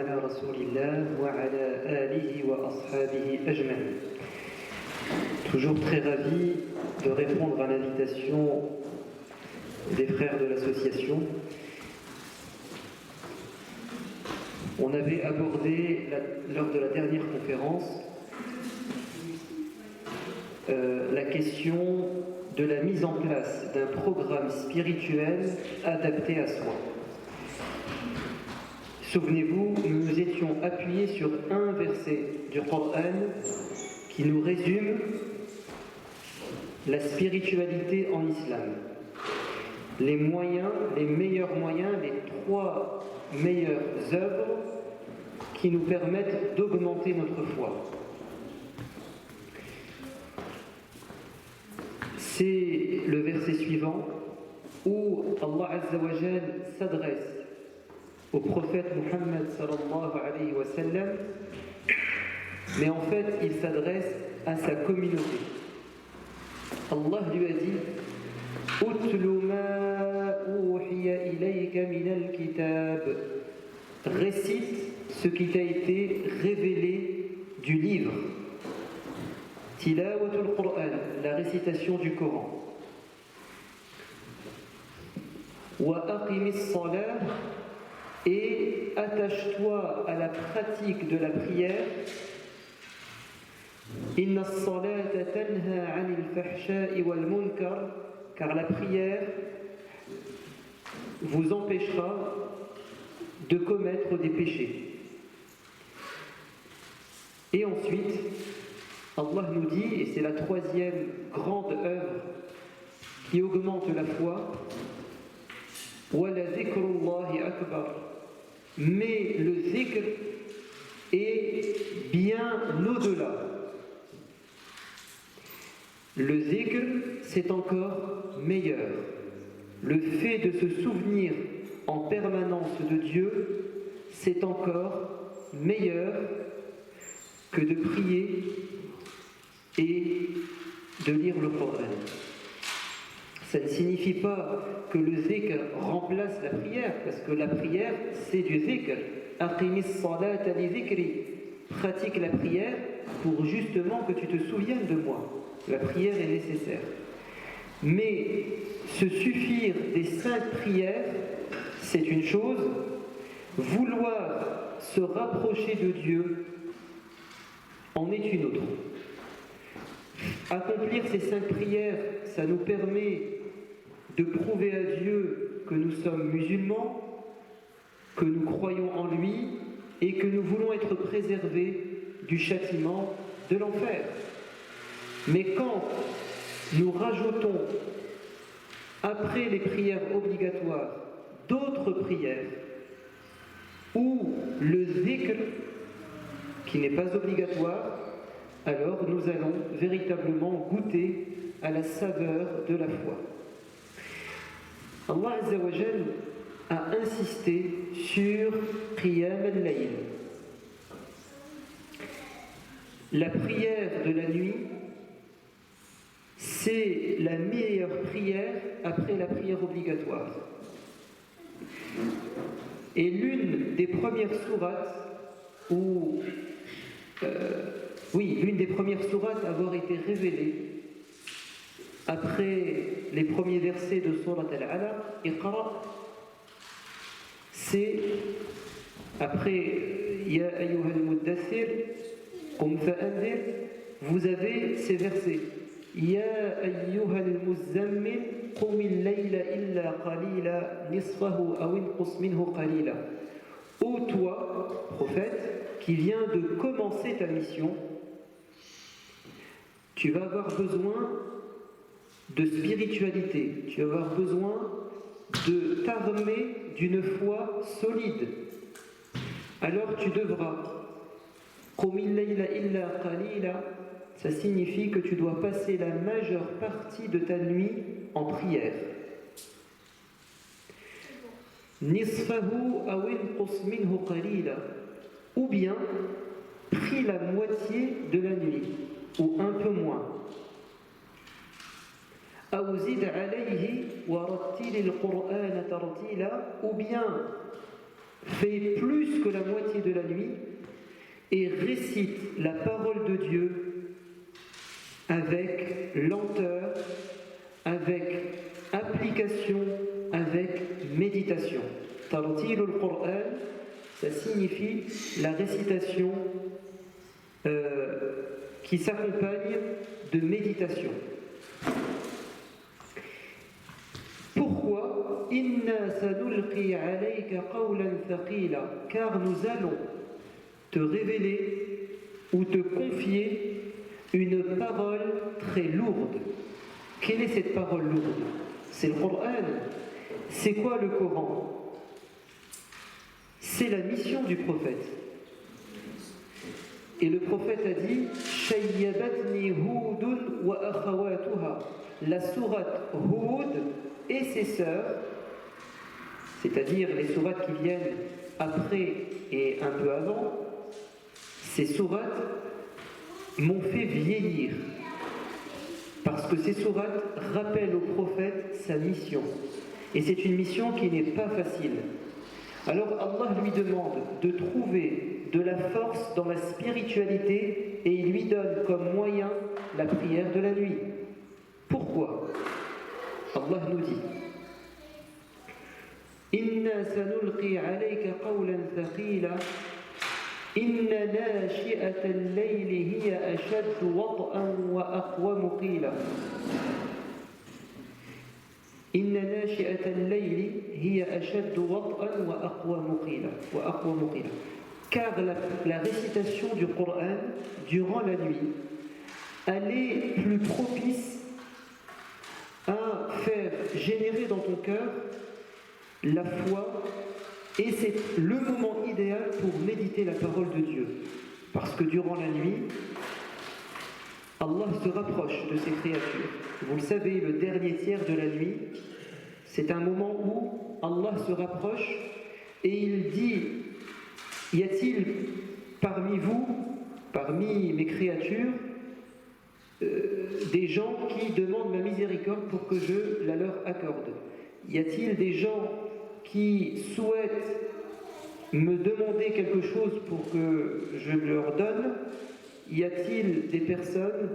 على رسول الله وعلى آله وأصحابه أجمعين. Toujours très ravi de répondre à l'invitation des frères de l'association. On avait abordé lors de la dernière conférence la question de la mise en place d'un programme spirituel adapté à soi. Souvenez-vous, nous nous étions appuyés sur un verset du Coran qui nous résume la spiritualité en islam. Les meilleurs moyens, les 3 meilleures œuvres qui nous permettent d'augmenter notre foi. C'est le verset suivant où Allah Azza wa Jal s'adresse au prophète Muhammad sallallahu alayhi wa sallam, mais en fait il s'adresse à sa communauté. Allah lui a dit Utlu ma uhiya ilayka min al-kitab, récite ce qui t'a été révélé du livre. Tilawatul Qur'an, la récitation du Coran. Wa aqimis salat, et attache-toi à la pratique de la prière. Inna as-salata tanha 'anil fahsha'i wal munkar, car la prière vous empêchera de commettre des péchés. Et ensuite, Allah nous dit, et c'est la 3e grande œuvre qui augmente la foi, wa la dhikrullahi akbar, mais le zikr est bien au-delà. Le zikr, c'est encore meilleur. Le fait de se souvenir en permanence de Dieu, c'est encore meilleur que de prier et de lire le Coran. Ça ne signifie pas que le zikr remplace la prière, parce que la prière, c'est du zikr. Aqimis salata li zikri. Pratique la prière pour justement que tu te souviennes de moi. La prière est nécessaire. Mais se suffire des 5 prières, c'est une chose. Vouloir se rapprocher de Dieu en est une autre. Accomplir ces 5 prières, ça nous permet de prouver à Dieu que nous sommes musulmans, que nous croyons en lui et que nous voulons être préservés du châtiment de l'enfer. Mais quand nous rajoutons, après les prières obligatoires, d'autres prières, ou le zikr, qui n'est pas obligatoire, alors nous allons véritablement goûter à la saveur de la foi. Allah Azza wa Jal a insisté sur Qiyam al-Layl. La prière de la nuit, c'est la meilleure prière après la prière obligatoire. Et l'une des premières sourates l'une des premières sourates à avoir été révélée après les premiers versets de Surat Al-Alaq, Iqra, c'est après Ya ayyuhal muddathir, qum fa'anzir, vous avez ces versets. Ya ayyuhal muzzammil, qumil layla illa qalila, nisfahu aw inqus minhu qalila. Ô toi, prophète, qui viens de commencer ta mission, tu vas avoir besoin de spiritualité, tu vas avoir besoin de t'armer d'une foi solide. Alors tu devras, qumil layla illa qalila, ça signifie que tu dois passer la majeure partie de ta nuit en prière. Nisfahu aw inqus minhu qalila, ou bien prie la moitié de la nuit, ou un peu moins. Aw zid alayhi wa rattil al-Qur'ana tartila, ou bien fait plus que la moitié de la nuit et récite la parole de Dieu avec lenteur, avec application, avec méditation. Tartil al-Qur'an, ça signifie la récitation qui s'accompagne de méditation. Pourquoi ? Inna sanulqi alayka qawlan thaqila, car nous allons te révéler ou te confier une parole très lourde. Quelle est cette parole lourde ? C'est le Coran. C'est quoi le Coran ? C'est la mission du prophète. Et le prophète a dit Shayyabatni Hudun wa akhawatuha. La sourate Hud et ses sœurs, c'est-à-dire les sourates qui viennent après et un peu avant, ces sourates m'ont fait vieillir. Parce que ces sourates rappellent au prophète sa mission. Et c'est une mission qui n'est pas facile. Alors Allah lui demande de trouver de la force dans la spiritualité et il lui donne comme moyen la prière de la nuit. Pourquoi ? Allah nous dit Inna sanulqi alayka qawlan thaqila Inna nashi'ata al-layli hiya ashaddu wat'an wa aqwamu qila Inna nashi'ata al-layli hiya ashaddu wat'an wa aqwamu qila. Car la récitation du Coran durant la nuit, elle est plus propice à faire générer dans ton cœur la foi et c'est le moment idéal pour méditer la parole de Dieu. Parce que durant la nuit, Allah se rapproche de ses créatures. Vous le savez, le dernier tiers de la nuit, c'est un moment où Allah se rapproche et il dit « Y a-t-il parmi vous, parmi mes créatures, des gens qui demandent ma miséricorde pour que je la leur accorde ? Y a-t-il des gens qui souhaitent me demander quelque chose pour que je leur donne ? Y a-t-il des personnes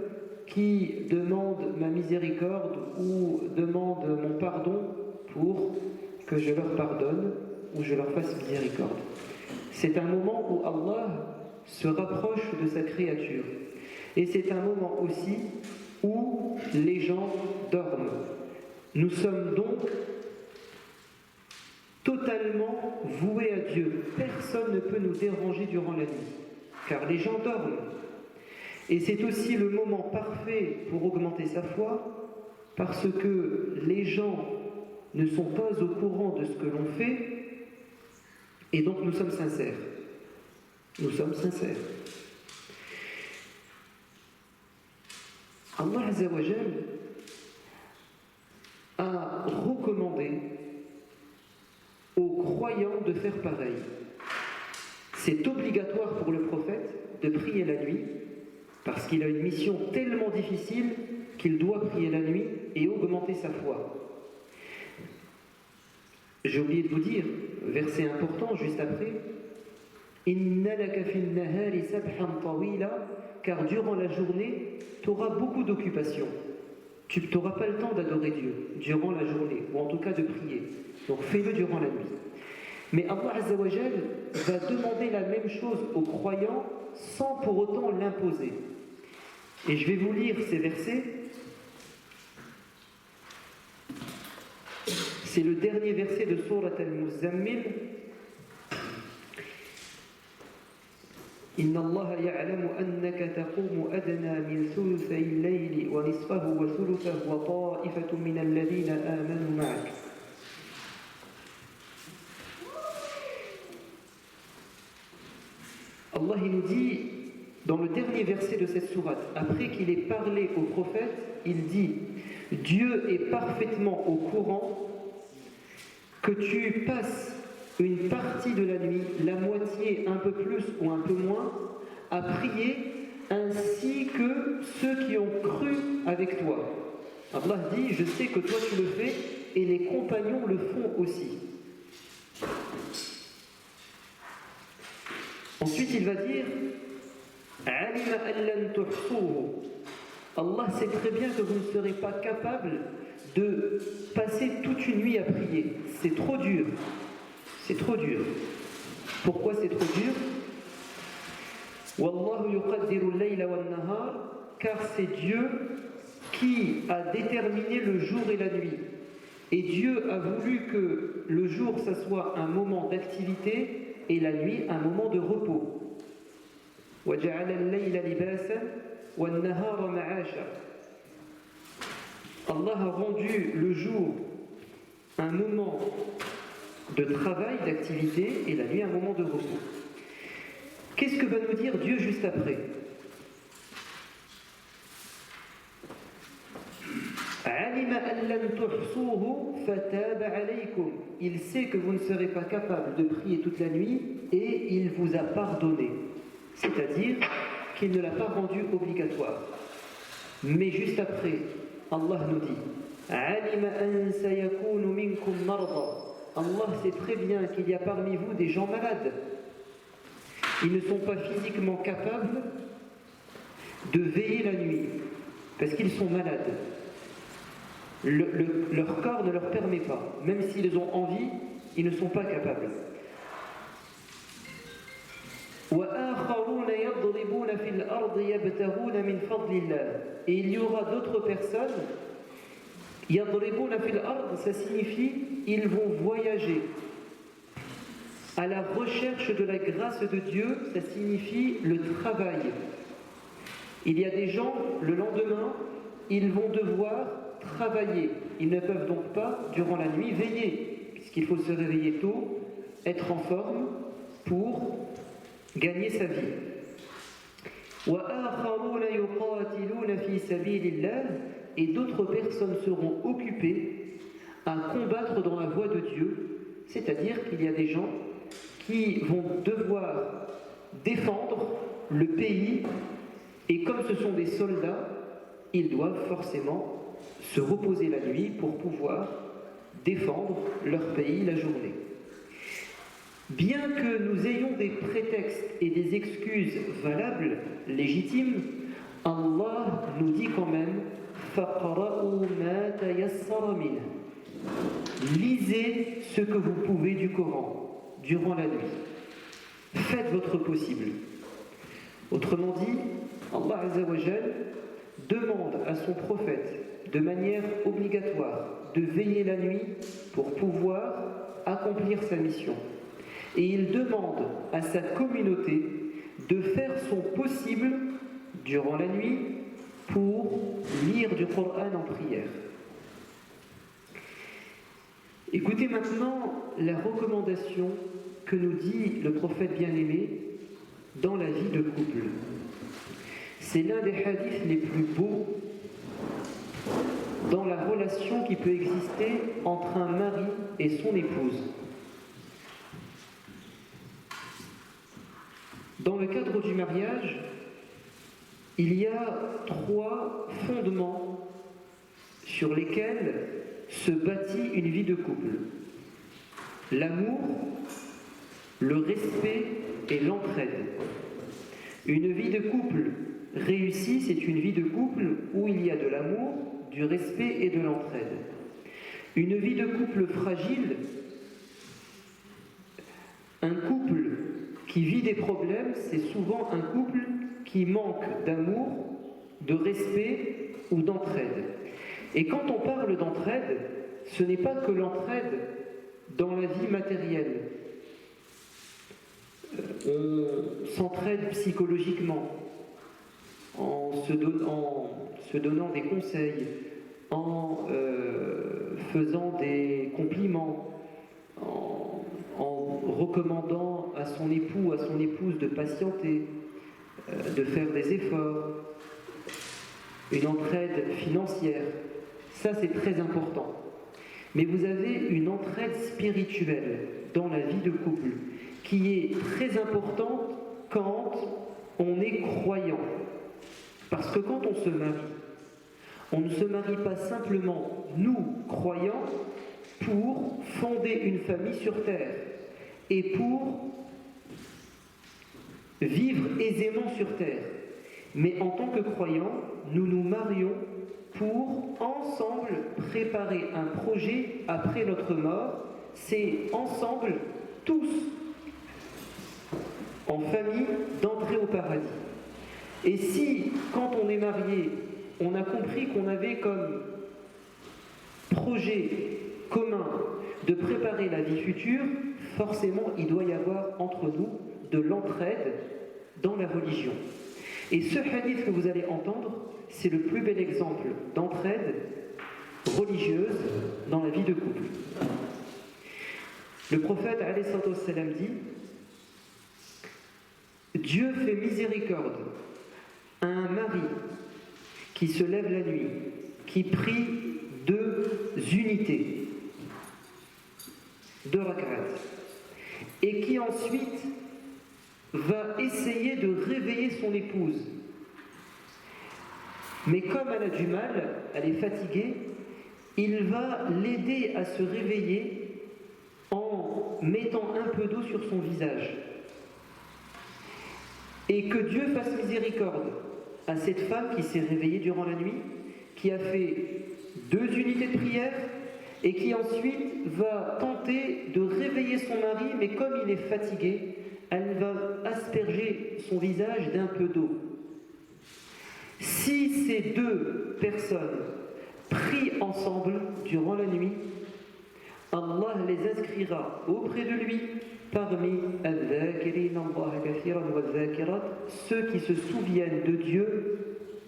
qui demandent ma miséricorde ou demandent mon pardon pour que je leur pardonne ou je leur fasse miséricorde ? C'est un moment où Allah se rapproche de sa créature. Et c'est un moment aussi où les gens dorment. Nous sommes donc totalement voués à Dieu. Personne ne peut nous déranger durant la nuit, car les gens dorment. Et c'est aussi le moment parfait pour augmenter sa foi, parce que les gens ne sont pas au courant de ce que l'on fait, et donc nous sommes sincères. Nous sommes sincères. Allah Azza wa Jal a recommandé aux croyants de faire pareil. C'est obligatoire pour le prophète de prier la nuit, parce qu'il a une mission tellement difficile qu'il doit prier la nuit et augmenter sa foi. J'ai oublié de vous dire, verset important juste après, Inna laka fin nahari sabhan tawila, car durant la journée, tu auras beaucoup d'occupations. Tu n'auras pas le temps d'adorer Dieu durant la journée, ou en tout cas de prier. Donc fais-le durant la nuit. Mais Allah Azza wa Jal va demander la même chose aux croyants sans pour autant l'imposer. Et je vais vous lire ces versets. C'est le dernier verset de Surat Al-Muzammil. إن الله يعلم أنك تقوم أدنى من ثلثي الليل ونصفه وثلثه وطائفة من الذين آمنوا معك. Allah il nous dit dans le dernier verset de cette sourate, après qu'il ait parlé au prophète, il dit Dieu est parfaitement au courant que tu passes une partie de la nuit, la moitié, un peu plus ou un peu moins, à prier, ainsi que ceux qui ont cru avec toi. Allah dit, je sais que toi tu le fais, et les compagnons le font aussi. Ensuite, il va dire Alima an lan tuhsuhu. Allah sait très bien que vous ne serez pas capable de passer toute une nuit à prier. C'est trop dur. C'est trop dur. Pourquoi c'est trop dur? Wallahu yuqaddiru al-layla wan-nahar, car c'est Dieu qui a déterminé le jour et la nuit. Et Dieu a voulu que le jour, ça soit un moment d'activité et la nuit, un moment de repos. وَجَعَلَ اللَّيْلَ لِبَاسًا وَالنَّهَارَ مَعَاشًا. Allah a rendu le jour un moment de travail, d'activité, et la nuit un moment de repos. Qu'est-ce que va nous dire Dieu juste après? Il sait que vous ne serez pas capable de prier toute la nuit et il vous a pardonné. C'est-à-dire qu'il ne l'a pas rendu obligatoire. Mais juste après, Allah nous dit Allah sait très bien qu'il y a parmi vous des gens malades. Ils ne sont pas physiquement capables de veiller la nuit parce qu'ils sont malades. Leur corps ne leur permet pas. Même s'ils ont envie, ils ne sont pas capables. Et il y aura d'autres personnes. Ça signifie ils vont voyager à la recherche de la grâce de Dieu. Ça signifie le travail. Il y a des gens, le lendemain, ils vont devoir travailler. Ils ne peuvent donc pas, durant la nuit, veiller, puisqu'il faut se réveiller tôt, être en forme pour gagner sa vie. Et d'autres personnes seront occupées à combattre dans la voie de Dieu, c'est-à-dire qu'il y a des gens qui vont devoir défendre le pays, et comme ce sont des soldats, ils doivent forcément se reposer la nuit pour pouvoir défendre leur pays la journée. Bien que nous ayons des prétextes et des excuses valables, légitimes, Allah nous dit quand même فَقْرَأُوا مَا تَيَسَّرَ مِنْهُ. Lisez ce que vous pouvez du Coran durant la nuit. Faites votre possible. Autrement dit, Allah Azza wa Jal demande à son prophète de manière obligatoire de veiller la nuit pour pouvoir accomplir sa mission. Et il demande à sa communauté de faire son possible durant la nuit pour lire du Coran en prière. Écoutez maintenant la recommandation que nous dit le prophète bien-aimé dans la vie de couple. C'est l'un des hadiths les plus beaux dans la relation qui peut exister entre un mari et son épouse. Dans le cadre du mariage, il y a 3 fondements sur lesquels se bâtit une vie de couple. L'amour, le respect et l'entraide. Une vie de couple réussie, c'est une vie de couple où il y a de l'amour, du respect et de l'entraide. Une vie de couple fragile, un couple qui vit des problèmes, c'est souvent un couple qui manque d'amour, de respect ou d'entraide. Et quand on parle d'entraide, ce n'est pas que l'entraide dans la vie matérielle. On s'entraide psychologiquement, en se donnant des conseils, en faisant des compliments, en recommandant à son époux, à son épouse de patienter, de faire des efforts, une entraide financière. Ça, c'est très important. Mais vous avez une entraide spirituelle dans la vie de couple qui est très importante quand on est croyant. Parce que quand on se marie, on ne se marie pas simplement, nous, croyants, pour fonder une famille sur terre et pour vivre aisément sur terre. Mais en tant que croyants, nous nous marions pour ensemble préparer un projet après notre mort. C'est ensemble, tous, en famille, d'entrer au paradis. Et si, quand on est marié, on a compris qu'on avait comme projet commun de préparer la vie future, forcément il doit y avoir entre nous de l'entraide dans la religion. Et ce hadith que vous allez entendre, c'est le plus bel exemple d'entraide religieuse dans la vie de couple. Le prophète alayhi salam dit: Dieu fait miséricorde à un mari qui se lève la nuit, qui prie 2 unités, 2 rak'at, et qui ensuite va essayer de réveiller son épouse. Mais comme elle a du mal, elle est fatiguée, il va l'aider à se réveiller en mettant un peu d'eau sur son visage. Et que Dieu fasse miséricorde à cette femme qui s'est réveillée durant la nuit, qui a fait 2 unités de prière et qui ensuite va tenter de réveiller son mari, mais comme il est fatigué, elle va asperger son visage d'un peu d'eau. Si ces 2 personnes prient ensemble durant la nuit, Allah les inscrira auprès de lui parmi ceux qui se souviennent de Dieu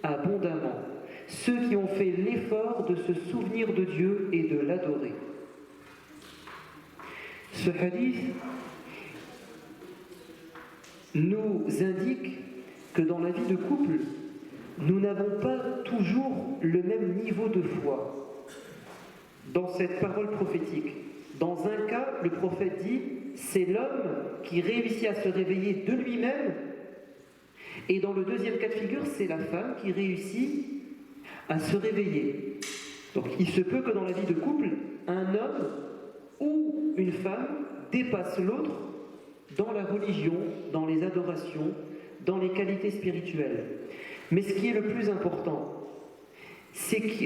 abondamment, ceux qui ont fait l'effort de se souvenir de Dieu et de l'adorer. Ce hadith nous indique que dans la vie de couple, nous n'avons pas toujours le même niveau de foi dans cette parole prophétique. Dans un cas, le prophète dit, c'est l'homme qui réussit à se réveiller de lui-même, et dans le deuxième cas de figure, c'est la femme qui réussit à se réveiller. Donc il se peut que dans la vie de couple, un homme ou une femme dépasse l'autre dans la religion, dans les adorations, dans les qualités spirituelles. Mais ce qui est le plus important, c'est que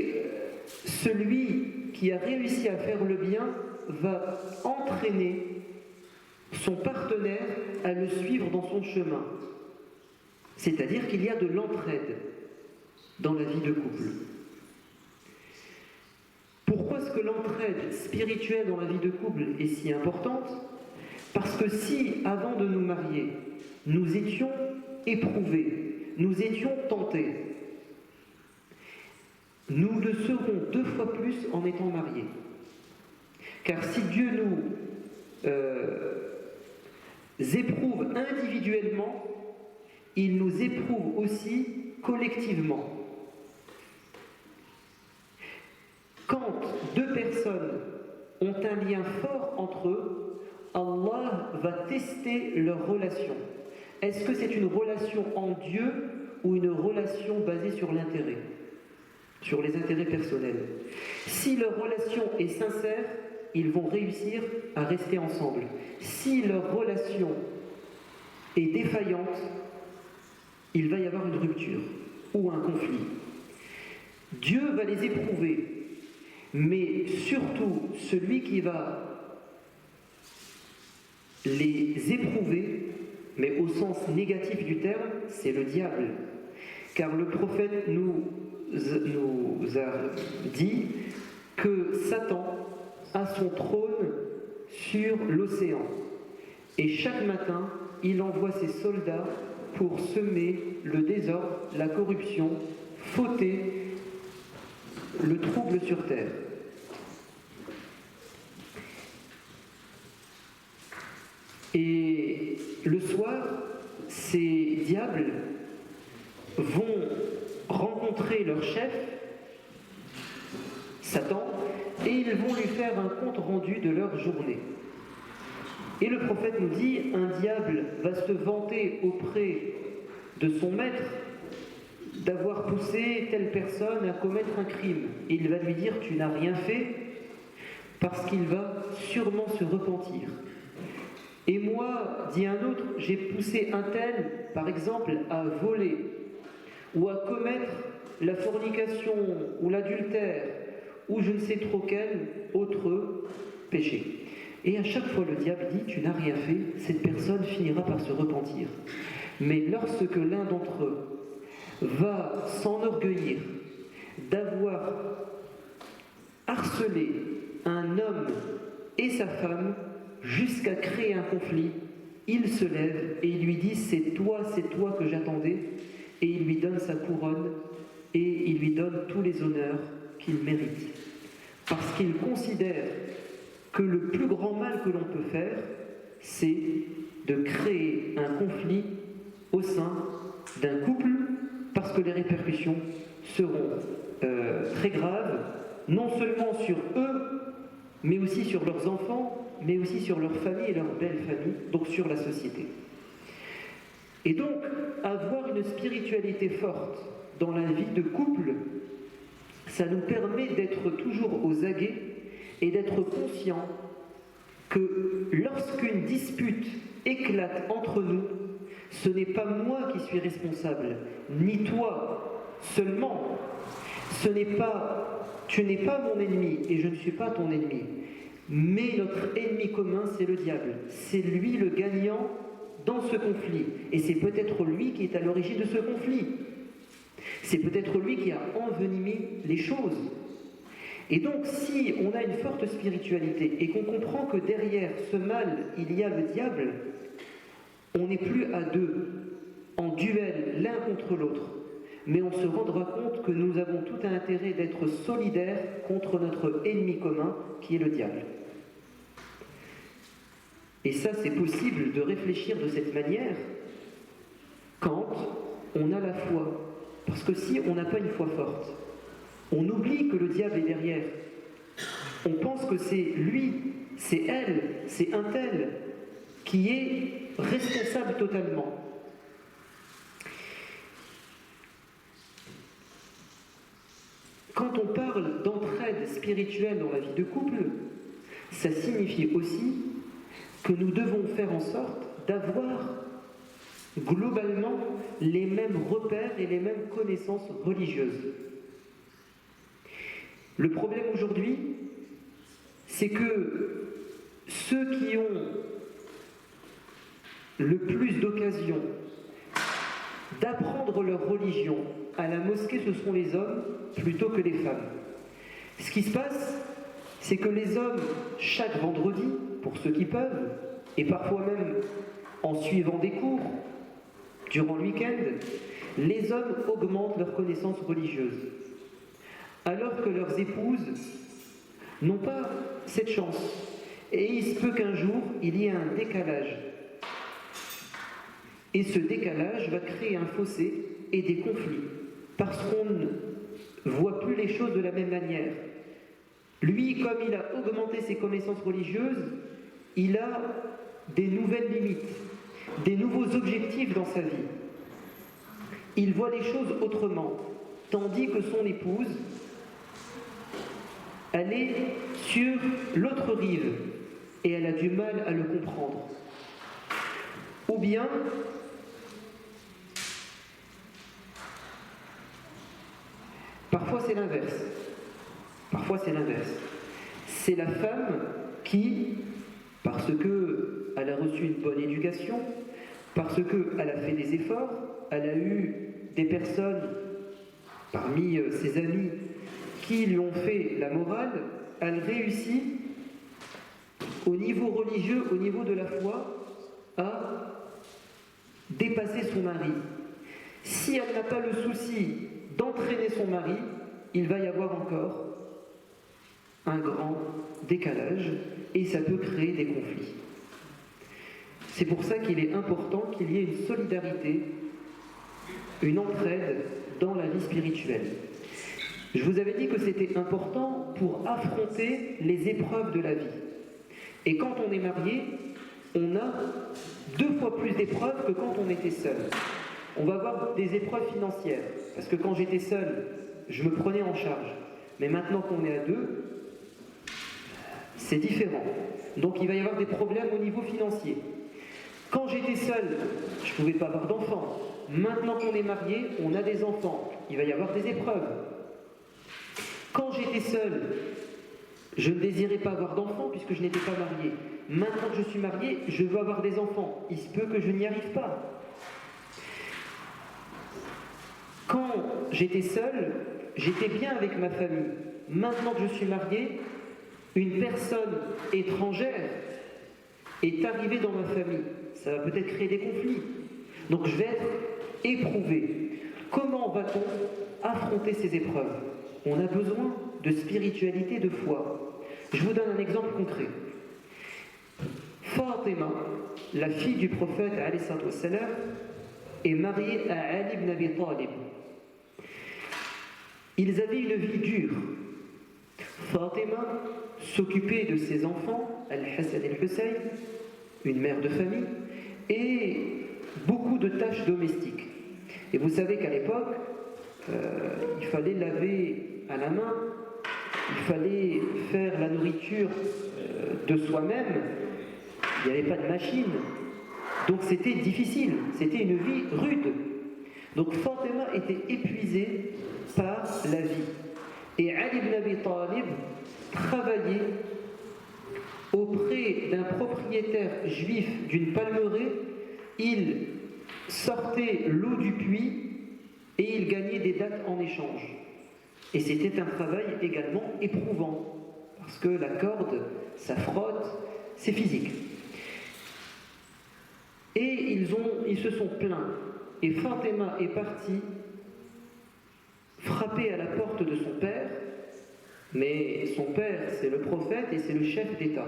celui qui a réussi à faire le bien va entraîner son partenaire à le suivre dans son chemin. C'est-à-dire qu'il y a de l'entraide dans la vie de couple. Pourquoi est-ce que l'entraide spirituelle dans la vie de couple est si importante? Parce que si, avant de nous marier, nous étions éprouvés, nous étions tentés, nous le serons 2 fois plus en étant mariés. Car si Dieu nous éprouve individuellement, il nous éprouve aussi collectivement. Quand 2 personnes ont un lien fort entre eux, Allah va tester leur relation. Est-ce que c'est une relation en Dieu ou une relation basée sur l'intérêt, sur les intérêts personnels? Si leur relation est sincère, ils vont réussir à rester ensemble. Si leur relation est défaillante, il va y avoir une rupture ou un conflit. Dieu va les éprouver, mais surtout celui qui va les éprouver, mais au sens négatif du terme, c'est le diable. Car le prophète nous a dit que Satan a son trône sur l'océan. Et chaque matin, il envoie ses soldats pour semer le désordre, la corruption, fauter, le trouble sur terre. Et le soir, ces diables vont rencontrer leur chef, Satan, et ils vont lui faire un compte rendu de leur journée. Et le prophète nous dit, un diable va se vanter auprès de son maître d'avoir poussé telle personne à commettre un crime. Et il va lui dire, tu n'as rien fait, parce qu'il va sûrement se repentir. Et moi, dit un autre, j'ai poussé un tel, par exemple, à voler, ou à commettre la fornication, ou l'adultère, ou je ne sais trop quel autre péché. Et à chaque fois, le diable dit, tu n'as rien fait, cette personne finira par se repentir. Mais lorsque l'un d'entre eux va s'enorgueillir d'avoir harcelé un homme et sa femme jusqu'à créer un conflit, il se lève et il lui dit, c'est toi que j'attendais, et il lui donne sa couronne et il lui donne tous les honneurs qu'il mérite. Parce qu'il considère que le plus grand mal que l'on peut faire, c'est de créer un conflit au sein d'un couple, parce que les répercussions seront très graves, non seulement sur eux, mais aussi sur leurs enfants, mais aussi sur leur famille et leur belle famille, donc sur la société. Et donc, avoir une spiritualité forte dans la vie de couple, ça nous permet d'être toujours aux aguets et d'être conscients que lorsqu'une dispute éclate entre nous, ce n'est pas moi qui suis responsable, ni toi seulement. Tu n'es pas mon ennemi et je ne suis pas ton ennemi. Mais notre ennemi commun, c'est le diable. C'est lui le gagnant dans ce conflit. Et c'est peut-être lui qui est à l'origine de ce conflit. C'est peut-être lui qui a envenimé les choses. Et donc, si on a une forte spiritualité et qu'on comprend que derrière ce mal, il y a le diable, on n'est plus à deux, en duel l'un contre l'autre, mais on se rendra compte que nous avons tout intérêt d'être solidaires contre notre ennemi commun, qui est le diable. Et ça, c'est possible de réfléchir de cette manière quand on a la foi. Parce que si on n'a pas une foi forte, on oublie que le diable est derrière. On pense que c'est lui, c'est elle, c'est un tel qui est responsable totalement. Quand on parle d'entraide spirituelle dans la vie de couple, ça signifie aussi que nous devons faire en sorte d'avoir globalement les mêmes repères et les mêmes connaissances religieuses. Le problème aujourd'hui, c'est que ceux qui ont le plus d'occasions d'apprendre leur religion à la mosquée, ce sont les hommes plutôt que les femmes. Ce qui se passe, c'est que les hommes, chaque vendredi, pour ceux qui peuvent, et parfois même en suivant des cours, durant le week-end, les hommes augmentent leurs connaissances religieuses, alors que leurs épouses n'ont pas cette chance. Et il se peut qu'un jour, il y ait un décalage. Et ce décalage va créer un fossé et des conflits, parce qu'on ne voit plus les choses de la même manière. Lui, comme il a augmenté ses connaissances religieuses, il a des nouvelles limites, des nouveaux objectifs dans sa vie. Il voit les choses autrement, tandis que son épouse, elle est sur l'autre rive et elle a du mal à le comprendre. Ou bien, parfois c'est l'inverse. C'est la femme qui, parce qu'elle a reçu une bonne éducation, parce qu'elle a fait des efforts, elle a eu des personnes parmi ses amis qui lui ont fait la morale, elle réussit au niveau religieux, au niveau de la foi, à dépasser son mari. Si elle n'a pas le souci d'entraîner son mari, il va y avoir encore un grand décalage et ça peut créer des conflits. C'est pour ça qu'il est important qu'il y ait une solidarité, une entraide dans la vie spirituelle. Je vous avais dit que c'était important pour affronter les épreuves de la vie. Et quand on est marié, on a 2 fois plus d'épreuves que quand on était seul. On va avoir des épreuves financières, parce que quand j'étais seul, je me prenais en charge. Mais maintenant qu'on est à 2, c'est différent. Donc il va y avoir des problèmes au niveau financier. Quand j'étais seul, je ne pouvais pas avoir d'enfants. Maintenant qu'on est marié, on a des enfants. Il va y avoir des épreuves. Quand j'étais seul, je ne désirais pas avoir d'enfants puisque je n'étais pas marié. Maintenant que je suis marié, je veux avoir des enfants. Il se peut que je n'y arrive pas. Quand j'étais seul, j'étais bien avec ma famille. Maintenant que je suis marié, une personne étrangère est arrivée dans ma famille. Ça va peut-être créer des conflits. Donc je vais être éprouvé. Comment va-t-on affronter ces épreuves? On a besoin de spiritualité, de foi. Je vous donne un exemple concret. Fatima, la fille du prophète alayhi salam, est mariée à Ali ibn Abi Talib. Ils avaient une vie dure. Fatima s'occupait de ses enfants, Al-Hassan et Al-Hussein, une mère de famille, et beaucoup de tâches domestiques. Et vous savez qu'à l'époque, il fallait laver à la main, il fallait faire la nourriture de soi-même, il n'y avait pas de machine, donc c'était difficile, c'était une vie rude. Donc Fatima était épuisée par la vie. Et Ali ibn Abi Talib travaillait auprès d'un propriétaire juif d'une palmeraie. Il sortait l'eau du puits et il gagnait des dattes en échange. Et c'était un travail également éprouvant, parce que la corde, ça frotte, c'est physique. Et ils se sont plaints. Et Fatima est partie frapper à la porte de son père, mais son père, c'est le prophète et c'est le chef d'État.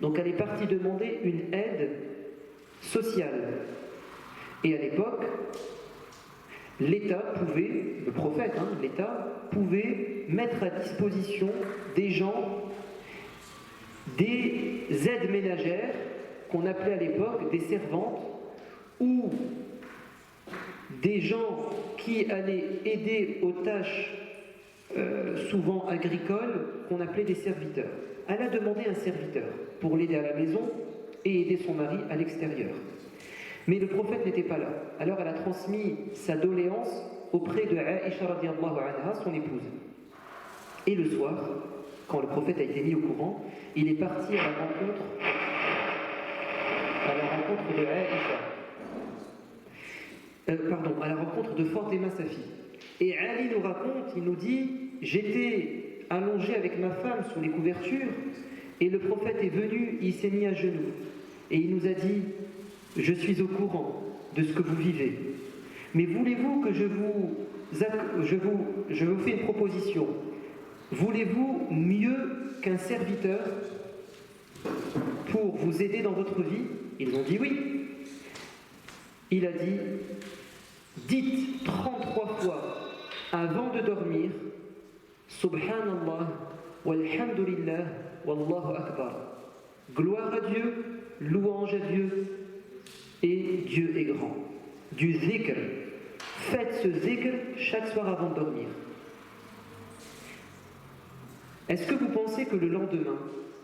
Donc elle est partie demander une aide sociale. Et à l'époque, l'État pouvait, le prophète, l'État pouvait mettre à disposition des gens des aides ménagères qu'on appelait à l'époque des servantes, ou des gens qui allaient aider aux tâches souvent agricoles qu'on appelait des serviteurs. Elle a demandé un serviteur pour l'aider à la maison et aider son mari à l'extérieur. Mais le prophète n'était pas là. Alors elle a transmis sa doléance auprès de Aïcha radiallahu anha, son épouse. Et le soir, quand le prophète a été mis au courant, il est parti à la rencontre de Aïcha. À la rencontre de Fatima, sa fille. Et Ali nous raconte, il nous dit, j'étais allongé avec ma femme sous les couvertures, et le prophète est venu, il s'est mis à genoux, et il nous a dit, je suis au courant de ce que vous vivez, mais voulez-vous que je vous fais une proposition? Voulez-vous mieux qu'un serviteur pour vous aider dans votre vie? Ils ont dit oui. Il a dit, dites 33 fois avant de dormir, Subhanallah, walhamdulillah, wallahu akbar. Gloire à Dieu, louange à Dieu, et Dieu est grand. Du zikr. Faites ce zikr chaque soir avant de dormir. Est-ce que vous pensez que le lendemain,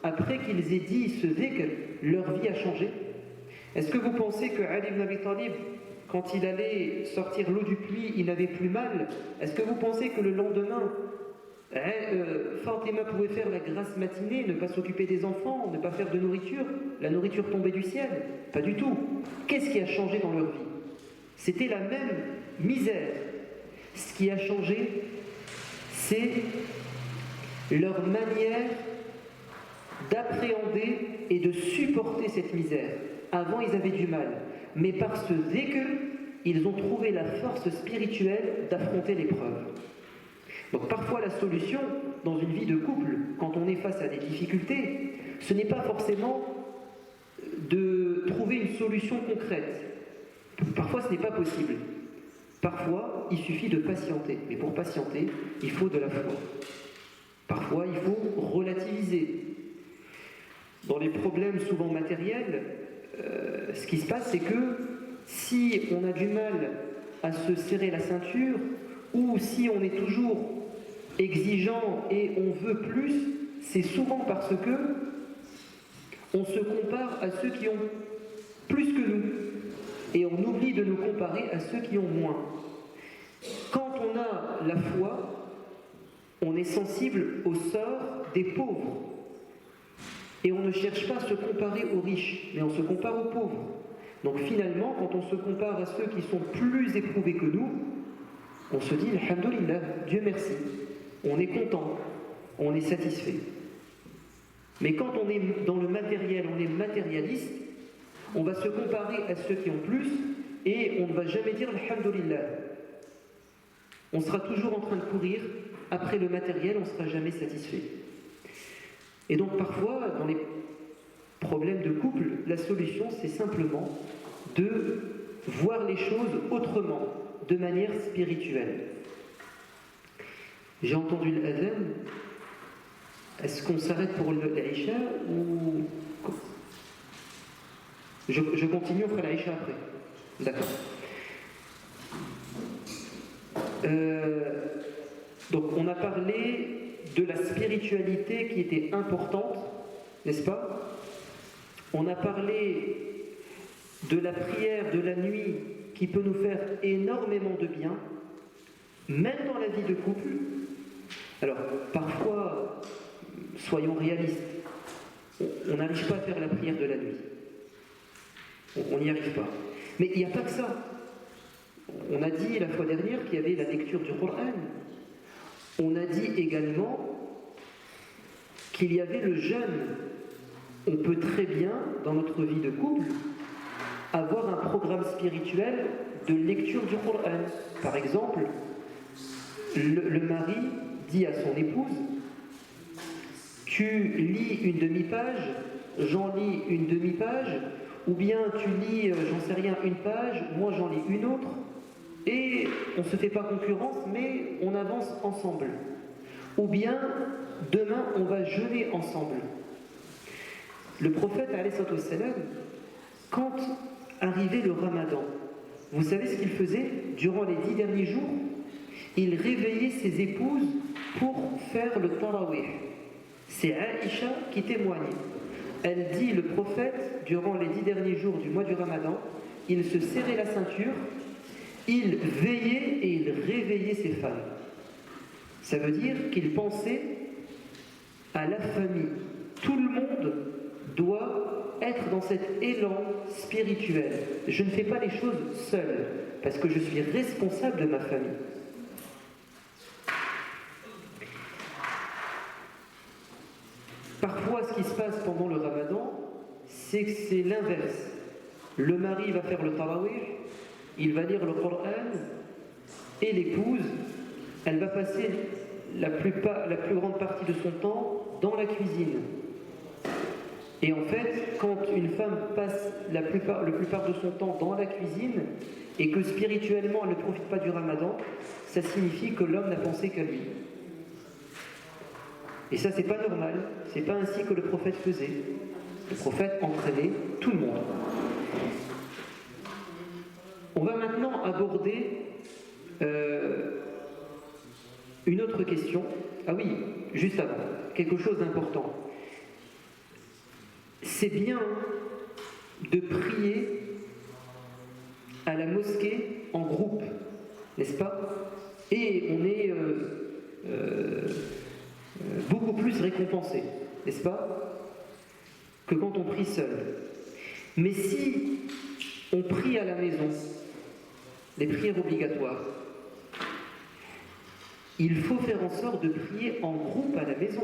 après qu'ils aient dit ce zikr, leur vie a changé? Est-ce que vous pensez que Ali ibn Abi Talib, quand il allait sortir l'eau du puits, il n'avait plus mal? Est-ce que vous pensez que le lendemain, Fatima pouvait faire la grasse matinée, ne pas s'occuper des enfants, ne pas faire de nourriture? La nourriture tombait du ciel? Pas du tout. Qu'est-ce qui a changé dans leur vie? C'était la même misère. Ce qui a changé, c'est leur manière d'appréhender et de supporter cette misère. Avant, ils avaient du mal. Mais par ce zikr, ils ont trouvé la force spirituelle d'affronter l'épreuve. Donc parfois, la solution, dans une vie de couple, quand on est face à des difficultés, ce n'est pas forcément de trouver une solution concrète. Parfois, ce n'est pas possible. Parfois, il suffit de patienter. Mais pour patienter, il faut de la foi. Parfois, il faut relativiser. Dans les problèmes souvent matériels, ce qui se passe, c'est que si on a du mal à se serrer la ceinture, ou si on est toujours exigeant et on veut plus, c'est souvent parce que on se compare à ceux qui ont. plus que nous. Et on oublie de nous comparer à ceux qui ont moins. Quand on a la foi, on est sensible au sort des pauvres. Et on ne cherche pas à se comparer aux riches, mais on se compare aux pauvres. Donc finalement, quand on se compare à ceux qui sont plus éprouvés que nous, on se dit, alhamdoulilah, Dieu merci. On est content, on est satisfait. Mais quand on est dans le matériel, on est matérialiste, on va se comparer à ceux qui ont plus et on ne va jamais dire alhamdoulilah. On sera toujours en train de courir après le matériel, on ne sera jamais satisfait. Et donc parfois, dans les problèmes de couple, la solution c'est simplement de voir les choses autrement, de manière spirituelle. J'ai entendu l'adhan. Est-ce qu'on s'arrête pour l'Aïcha ou... Je continue, on fera l'Aïcha après. D'accord. Donc on a parlé de la spiritualité qui était importante, n'est-ce pas? On a parlé de la prière de la nuit qui peut nous faire énormément de bien, même dans la vie de couple. Alors parfois, soyons réalistes, on n'arrive pas à faire la prière de la nuit. On n'y arrive pas. Mais il n'y a pas que ça. On a dit la fois dernière qu'il y avait la lecture du Coran. On a dit également qu'il y avait le jeûne. On peut très bien, dans notre vie de couple, avoir un programme spirituel de lecture du Coran. Par exemple, le mari dit à son épouse, tu lis une demi-page, j'en lis une demi-page, ou bien tu lis, j'en sais rien, une page, moi j'en lis une autre, et on ne se fait pas concurrence, mais on avance ensemble. Ou bien, demain, on va jeûner ensemble. Le prophète, alayhi salam, quand arrivait le ramadan, vous savez ce qu'il faisait? Durant les 10 derniers jours, il réveillait ses épouses pour faire le tarawih. C'est Aïcha qui témoigne. Elle dit, le prophète, durant les 10 derniers jours du mois du Ramadan, il se serrait la ceinture, il veillait et il réveillait ses femmes. Ça veut dire qu'il pensait à la famille. Tout le monde doit être dans cet élan spirituel. Je ne fais pas les choses seul, parce que je suis responsable de ma famille. Parfois, ce qui se passe pendant le Ramadan, c'est que c'est l'inverse. Le mari va faire le tarawih, il va lire le Coran, et l'épouse, elle va passer la plus grande partie de son temps dans la cuisine. Et en fait, quand une femme passe la plupart de son temps dans la cuisine, et que spirituellement elle ne profite pas du Ramadan, ça signifie que l'homme n'a pensé qu'à lui. Et ça, c'est pas normal, c'est pas ainsi que le prophète faisait. Le prophète entraînait tout le monde. On va maintenant aborder une autre question. Ah oui, juste avant, quelque chose d'important. C'est bien de prier à la mosquée en groupe, n'est-ce pas? Et on est beaucoup plus récompensé, n'est-ce pas? Que quand on prie seul. Mais si on prie à la maison, les prières obligatoires, il faut faire en sorte de prier en groupe à la maison.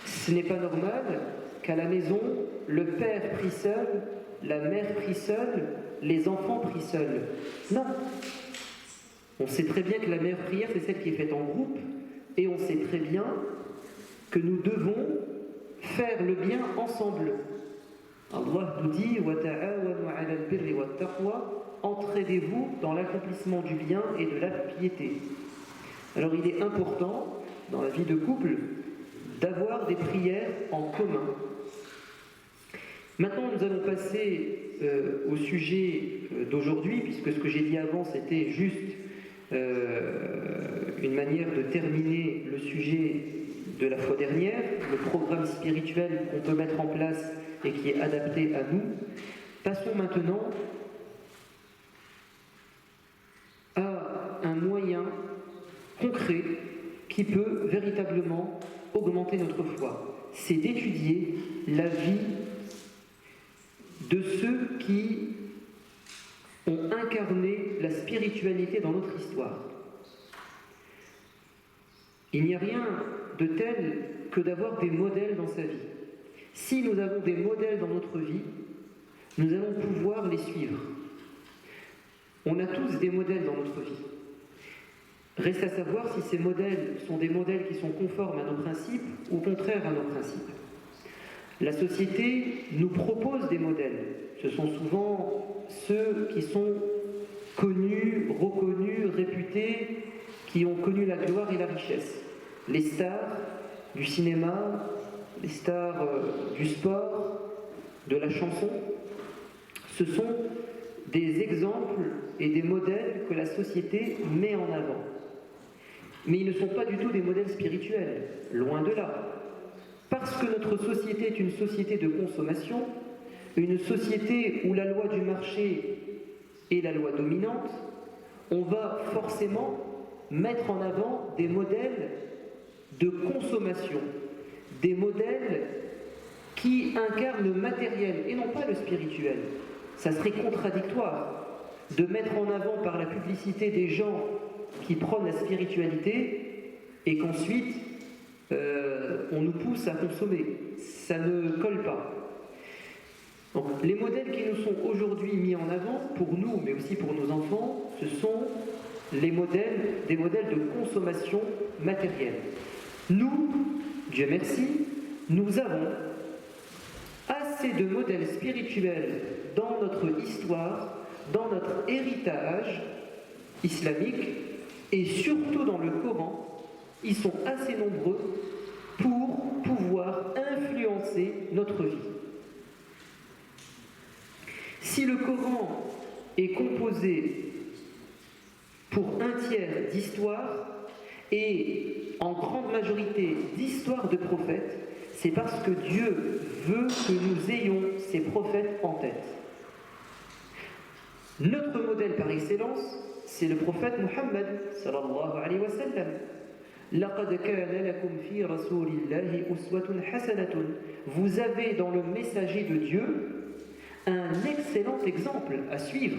Ce n'est pas normal qu'à la maison, le père prie seul, la mère prie seule, les enfants prient seuls. Non. On sait très bien que la meilleure prière, c'est celle qui est faite en groupe, et on sait très bien que nous devons faire le bien ensemble. Allah nous dit « Wa ta'awanu 'ala al-birri wat-taqwa » entraidez-vous dans l'accomplissement du bien et de la piété. Alors il est important, dans la vie de couple, d'avoir des prières en commun. Maintenant, nous allons passer au sujet d'aujourd'hui, puisque ce que j'ai dit avant, c'était juste une manière de terminer le sujet de la fois dernière, le programme spirituel qu'on peut mettre en place et qui est adapté à nous. Passons maintenant à un moyen concret qui peut véritablement augmenter notre foi. C'est d'étudier la vie de ceux qui ont incarné la spiritualité dans notre histoire. Il n'y a rien de tel que d'avoir des modèles dans sa vie. Si nous avons des modèles dans notre vie, nous allons pouvoir les suivre. On a tous des modèles dans notre vie. Reste à savoir si ces modèles sont des modèles qui sont conformes à nos principes ou contraires à nos principes. La société nous propose des modèles. Ce sont souvent ceux qui sont connus, reconnus, réputés, qui ont connu la gloire et la richesse. Les stars du cinéma, les stars du sport, de la chanson, ce sont des exemples et des modèles que la société met en avant. Mais ils ne sont pas du tout des modèles spirituels, loin de là. Parce que notre société est une société de consommation, une société où la loi du marché est la loi dominante, on va forcément mettre en avant des modèles de consommation, des modèles qui incarnent le matériel et non pas le spirituel. Ça serait contradictoire de mettre en avant par la publicité des gens qui prônent la spiritualité et qu'ensuite on nous pousse à consommer. Ça ne colle pas. Donc, les modèles qui nous sont aujourd'hui mis en avant, pour nous, mais aussi pour nos enfants, ce sont des modèles de consommation matérielle. Nous, Dieu merci, nous avons assez de modèles spirituels dans notre histoire, dans notre héritage islamique, et surtout dans le Coran. Ils sont assez nombreux pour pouvoir influencer notre vie. Si le Coran est composé pour un tiers d'histoire et en grande majorité d'histoires de prophètes, c'est parce que Dieu veut que nous ayons ces prophètes en tête. Notre modèle par excellence, c'est le prophète Muhammad sallallahu alayhi wa sallam. لَقَدْ كَانَ لَكُمْ فِي رَسُولِ اللَّهِ أُسْوَةٌ حَسَنَةٌ. Vous avez dans le messager de Dieu un excellent exemple à suivre.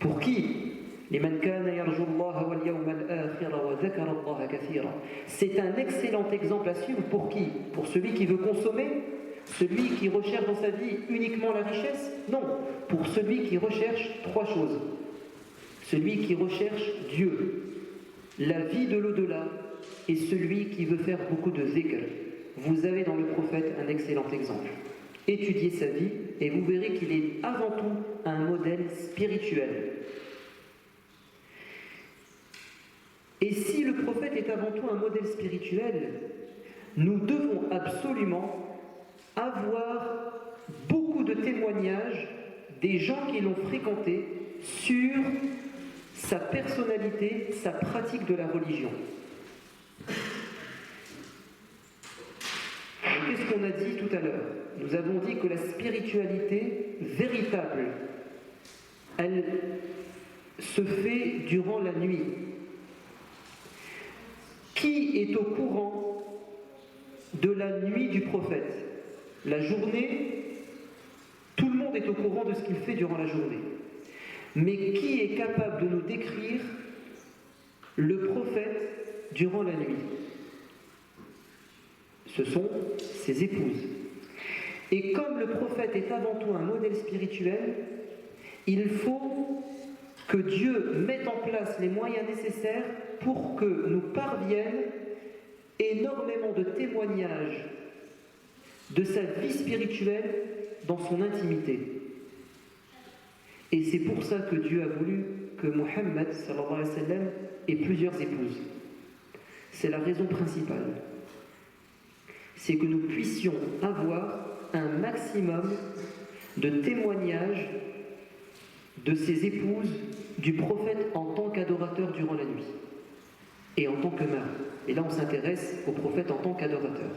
Pour qui? لِمَنْ كَانَ يَرْجُو اللَّهَ وَالْيَوْمَ الْآخِرَ وَذَكَرَ اللَّهَ كَثِيرًا. C'est un excellent exemple à suivre pour qui? Pour celui qui veut consommer? Celui qui recherche dans sa vie uniquement la richesse? Non, pour celui qui recherche trois choses. Celui qui recherche Dieu, la vie de l'au-delà, et celui qui veut faire beaucoup de zikr. Vous avez dans le prophète un excellent exemple. Étudiez sa vie et vous verrez qu'il est avant tout un modèle spirituel. Et si le prophète est avant tout un modèle spirituel, nous devons absolument avoir beaucoup de témoignages des gens qui l'ont fréquenté sur sa personnalité, sa pratique de la religion. Qu'est-ce qu'on a dit tout à l'heure? Nous avons dit que la spiritualité véritable, elle se fait durant la nuit. Qui est au courant de la nuit du prophète? La journée, tout le monde est au courant de ce qu'il fait durant la journée. Mais qui est capable de nous décrire le prophète durant la nuit? Ce sont ses épouses. Et comme le prophète est avant tout un modèle spirituel, il faut que Dieu mette en place les moyens nécessaires pour que nous parviennent énormément de témoignages de sa vie spirituelle dans son intimité. Et c'est pour ça que Dieu a voulu que Muhammad sallallahu alayhi wa sallam ait plusieurs épouses. C'est la raison principale. C'est que nous puissions avoir un maximum de témoignages de ces épouses du prophète en tant qu'adorateur durant la nuit et en tant que mari. Et là, on s'intéresse au prophète en tant qu'adorateur.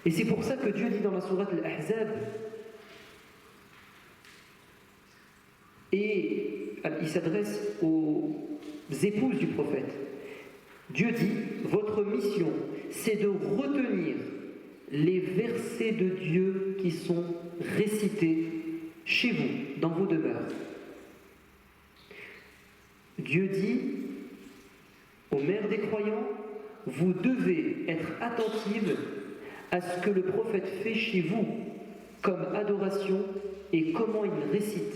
Et c'est pour ça que Dieu dit dans la sourate Al-Ahzab, et il s'adresse aux épouses du prophète. Dieu dit, votre mission, c'est de retenir les versets de Dieu qui sont récités chez vous, dans vos demeures. Dieu dit aux mères des croyants, vous devez être attentives à ce que le prophète fait chez vous comme adoration et comment il récite.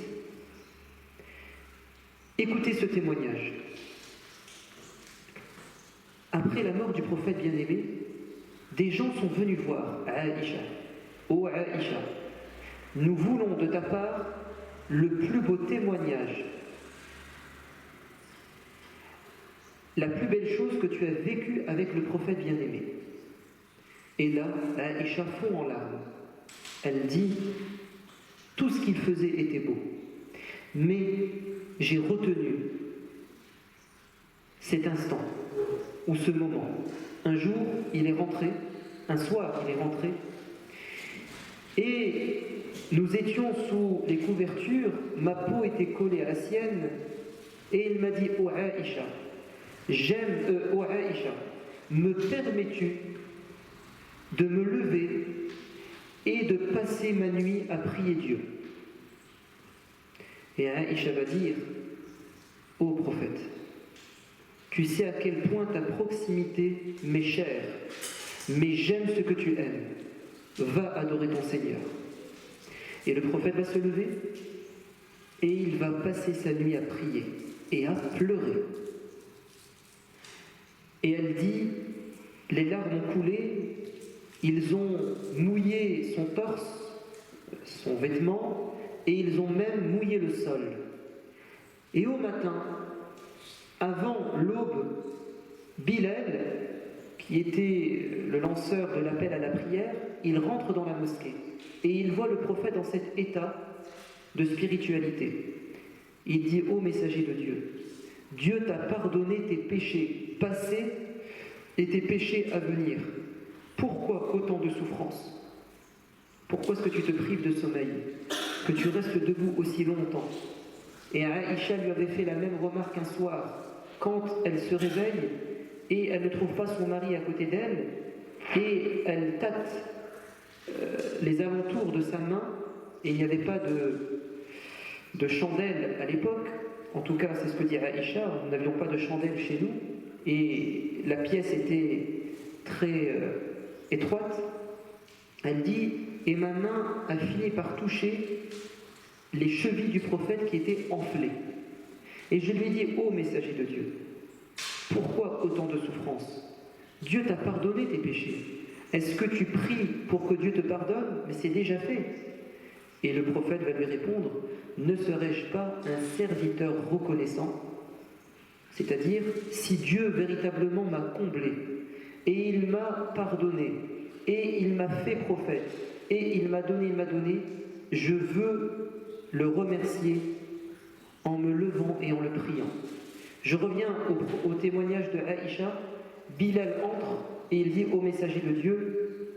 Écoutez ce témoignage. Après la mort du prophète bien-aimé, des gens sont venus voir Aïcha. Ô Aïcha, nous voulons de ta part le plus beau témoignage, la plus belle chose que tu as vécue avec le prophète bien-aimé. Et là, Aïcha fond en larmes. Elle dit, tout ce qu'il faisait était beau, mais j'ai retenu cet instant ou ce moment. Un jour, il est rentré, un soir, il est rentré, et nous étions sous les couvertures, ma peau était collée à la sienne, et il m'a dit, oh Aïcha, oh Aïcha, me permets-tu de me lever et de passer ma nuit à prier Dieu? Et Aïcha va dire, ô prophète, tu sais à quel point ta proximité m'est chère, mais j'aime ce que tu aimes. Va adorer ton Seigneur. Et le prophète va se lever et il va passer sa nuit à prier et à pleurer. Et elle dit, les larmes ont coulé, ils ont mouillé son torse, son vêtement, et ils ont même mouillé le sol. Et au matin, avant l'aube, Bilal, qui était le lanceur de l'appel à la prière, il rentre dans la mosquée et il voit le prophète dans cet état de spiritualité. Il dit, ô messager de Dieu, Dieu t'a pardonné tes péchés passés et tes péchés à venir. Pourquoi autant de souffrance? Pourquoi est-ce que tu te prives de sommeil? Que tu restes debout aussi longtemps? Et Aïcha lui avait fait la même remarque un soir, quand elle se réveille et elle ne trouve pas son mari à côté d'elle, et elle tâte les alentours de sa main, et il n'y avait pas de chandelle à l'époque, en tout cas c'est ce que dit Aïcha, nous n'avions pas de chandelle chez nous, et la pièce était très étroite. Elle dit, et ma main a fini par toucher les chevilles du prophète qui étaient enflées. Et je lui ai dit, ô messager de Dieu, pourquoi autant de souffrance? Dieu t'a pardonné tes péchés. Est-ce que tu pries pour que Dieu te pardonne? Mais c'est déjà fait. Et le prophète va lui répondre, ne serais-je pas un serviteur reconnaissant? C'est-à-dire, si Dieu véritablement m'a comblé, et il m'a pardonné, et il m'a fait prophète, et il m'a donné, je veux le remercier en me levant et en le priant. Je reviens au témoignage de Aïcha. Bilal entre et il dit au messager de Dieu,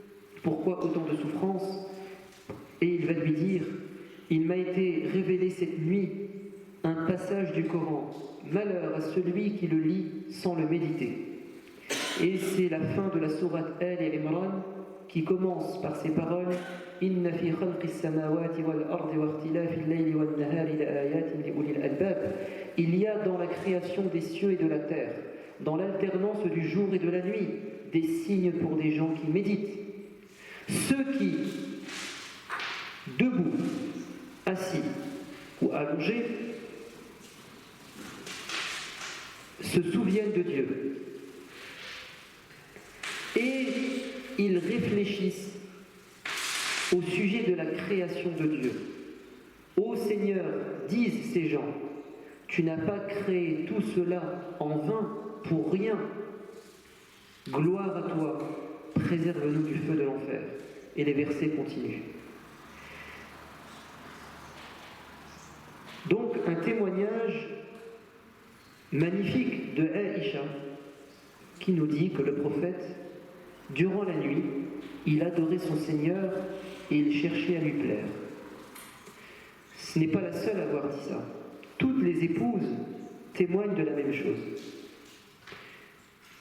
pourquoi autant de souffrance? Et il va lui dire, il m'a été révélé cette nuit un passage du Coran, malheur à celui qui le lit sans le méditer. Et c'est la fin de la sourate Al-Imran qui commence par ces paroles, Inna fi khalqis samawati wal ardi wa ikhtilafil layli wan nahari la ayatin li ulil albab. Il y a dans la création des cieux et de la terre, dans l'alternance du jour et de la nuit, des signes pour des gens qui méditent. Ceux qui, debout, assis ou allongés, se souviennent de Dieu. Et ils réfléchissent au sujet de la création de Dieu. Ô Seigneur, disent ces gens, tu n'as pas créé tout cela en vain, pour rien. Gloire à toi, préserve-nous du feu de l'enfer. Et les versets continuent. Donc un témoignage magnifique de Aïcha qui nous dit que le prophète, durant la nuit, il adorait son Seigneur et il cherchait à lui plaire. Ce n'est pas la seule à avoir dit ça. Toutes les épouses témoignent de la même chose.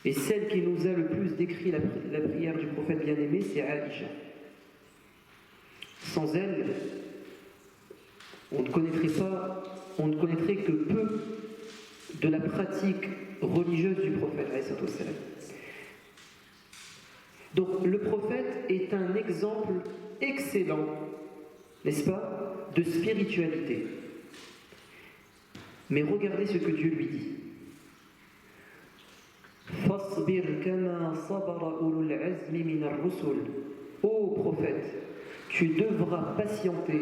Et celle qui nous a le plus décrit la prière du prophète bien-aimé, c'est Aïcha. Sans elle, on ne connaîtrait que peu de la pratique religieuse du prophète. Donc le prophète est un exemple excellent, n'est-ce pas, de spiritualité. Mais regardez ce que Dieu lui dit. Fasbir kama sabara ulul azmi min ar-rusul. Ô prophète, tu devras patienter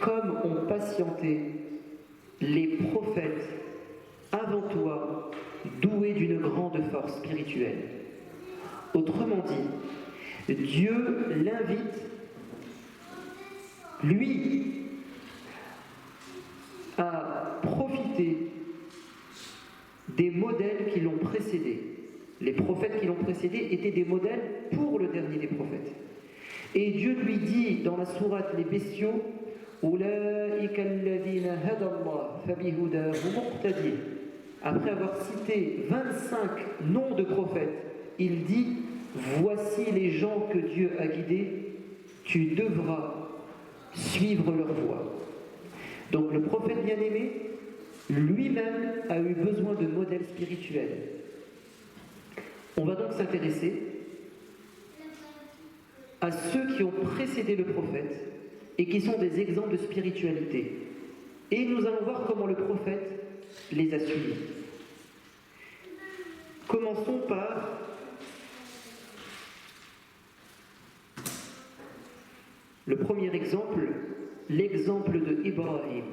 comme ont patienté les prophètes avant toi, doués d'une grande force spirituelle. Autrement dit, Dieu l'invite, lui, à profiter des modèles qui l'ont précédé. Les prophètes qui l'ont précédé étaient des modèles pour le dernier des prophètes. Et Dieu lui dit dans la sourate Les Bestiaux, après avoir cité 25 noms de prophètes, il dit: voici les gens que Dieu a guidés, tu devras suivre leur voie. Donc le prophète bien-aimé, lui-même a eu besoin de modèles spirituels. On va donc s'intéresser à ceux qui ont précédé le prophète et qui sont des exemples de spiritualité. Et nous allons voir comment le prophète les a suivis. Commençons par le premier exemple, l'exemple de Ibrahim.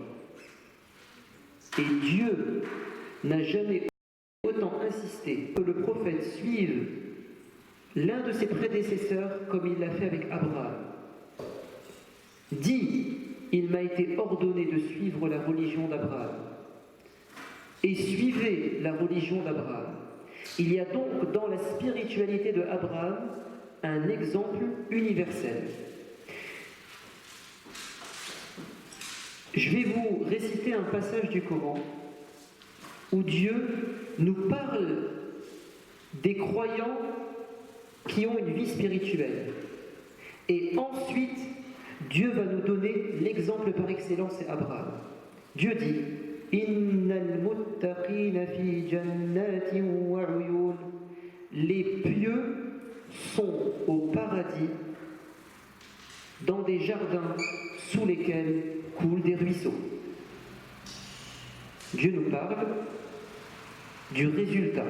Et Dieu n'a jamais autant insisté que le prophète suive l'un de ses prédécesseurs comme il l'a fait avec Abraham. Dit, il m'a été ordonné de suivre la religion d'Abraham. Et suivez la religion d'Abraham. Il y a donc dans la spiritualité de Abraham un exemple universel. Je vais vous réciter un passage du Coran où Dieu nous parle des croyants qui ont une vie spirituelle. Et ensuite, Dieu va nous donner l'exemple par excellence, c'est Abraham. Dieu dit: Innal muttaqina fi jannatin wa uyun. Les pieux sont au paradis, dans des jardins sous lesquels coulent des ruisseaux. Dieu nous parle du résultat.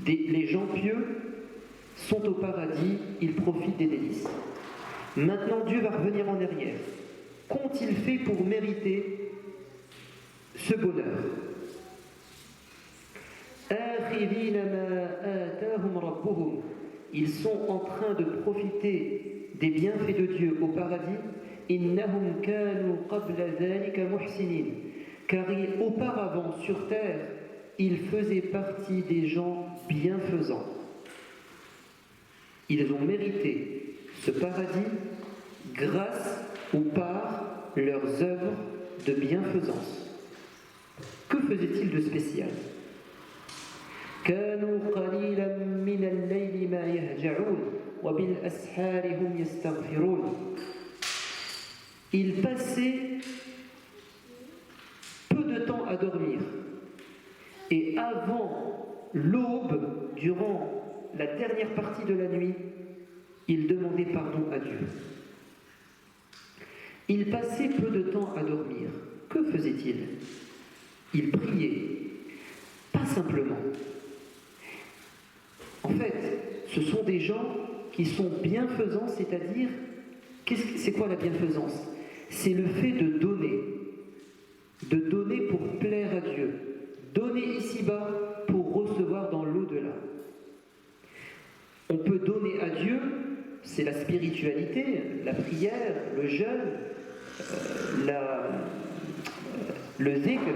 Les gens pieux sont au paradis, ils profitent des délices. Maintenant, Dieu va revenir en arrière. Qu'ont-ils fait pour mériter ce bonheur? Ils sont en train de profiter des bienfaits de Dieu au paradis. Car auparavant sur terre, ils faisaient partie des gens bienfaisants. Ils ont mérité ce paradis grâce ou par leurs œuvres de bienfaisance. Que faisaient-ils de spécial? Ils passaient peu de temps à dormir. Et avant l'aube, durant la dernière partie de la nuit, ils demandaient pardon à Dieu. Ils passaient peu de temps à dormir. Que faisaient-ils? Ils priaient. Pas simplement. En fait, ce sont des gens qui sont bienfaisants, c'est-à-dire, c'est quoi la bienfaisance? C'est le fait de donner pour plaire à Dieu, donner ici-bas pour recevoir dans l'au-delà. On peut donner à Dieu, c'est la spiritualité, la prière, le jeûne, le zikr,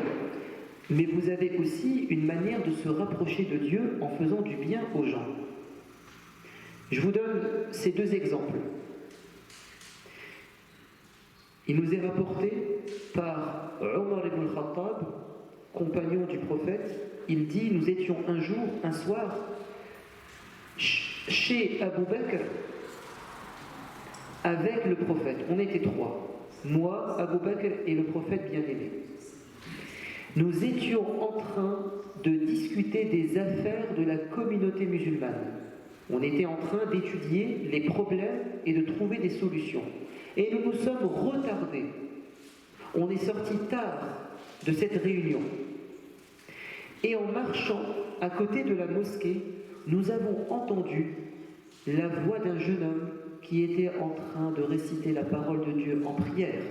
mais vous avez aussi une manière de se rapprocher de Dieu en faisant du bien aux gens. Je vous donne ces deux exemples. Il nous est rapporté par Omar ibn al-Khattab, compagnon du prophète. Il dit, nous étions un soir, chez Abu Bakr, avec le prophète. On était trois. Moi, Abu Bakr et le prophète bien-aimé. Nous étions en train de discuter des affaires de la communauté musulmane. On était en train d'étudier les problèmes et de trouver des solutions. Et nous nous sommes retardés. On est sorti tard de cette réunion. Et en marchant à côté de la mosquée, nous avons entendu la voix d'un jeune homme qui était en train de réciter la parole de Dieu en prière.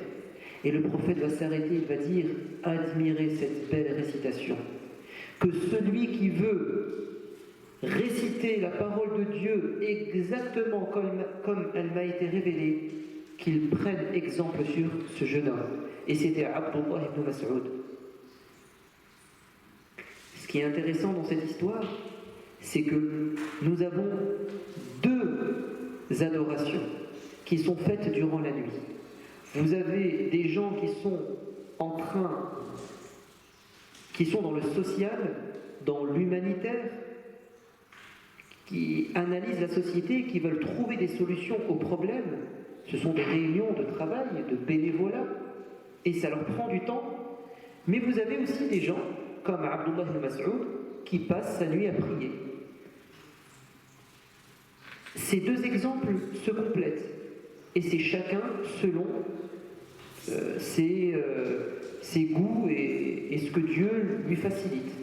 Et le prophète va s'arrêter, il va dire « Admirez cette belle récitation. Que celui qui veut réciter la parole de Dieu exactement comme elle m'a été révélée, qu'il prenne exemple sur ce jeune homme. » Et c'était Abdullah ibn Mas'ud. Ce qui est intéressant dans cette histoire, c'est que nous avons deux adorations qui sont faites durant la nuit. Vous avez des gens qui sont dans le social, dans l'humanitaire, qui analysent la société, qui veulent trouver des solutions aux problèmes. Ce sont des réunions de travail, de bénévolat, et ça leur prend du temps. Mais vous avez aussi des gens, comme Abdullah ibn Mas'ud, qui passent sa nuit à prier. Ces deux exemples se complètent, et c'est chacun selon ses goûts et ce que Dieu lui facilite.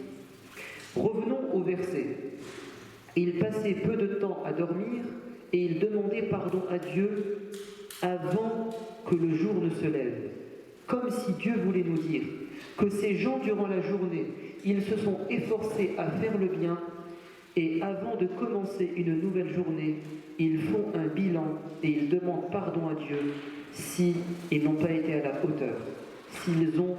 Revenons au verset. Il passait peu de temps à dormir et il demandait pardon à Dieu avant que le jour ne se lève. Comme si Dieu voulait nous dire que ces gens, durant la journée, ils se sont efforcés à faire le bien et avant de commencer une nouvelle journée, ils font un bilan et ils demandent pardon à Dieu s'ils n'ont pas été à la hauteur, s'ils ont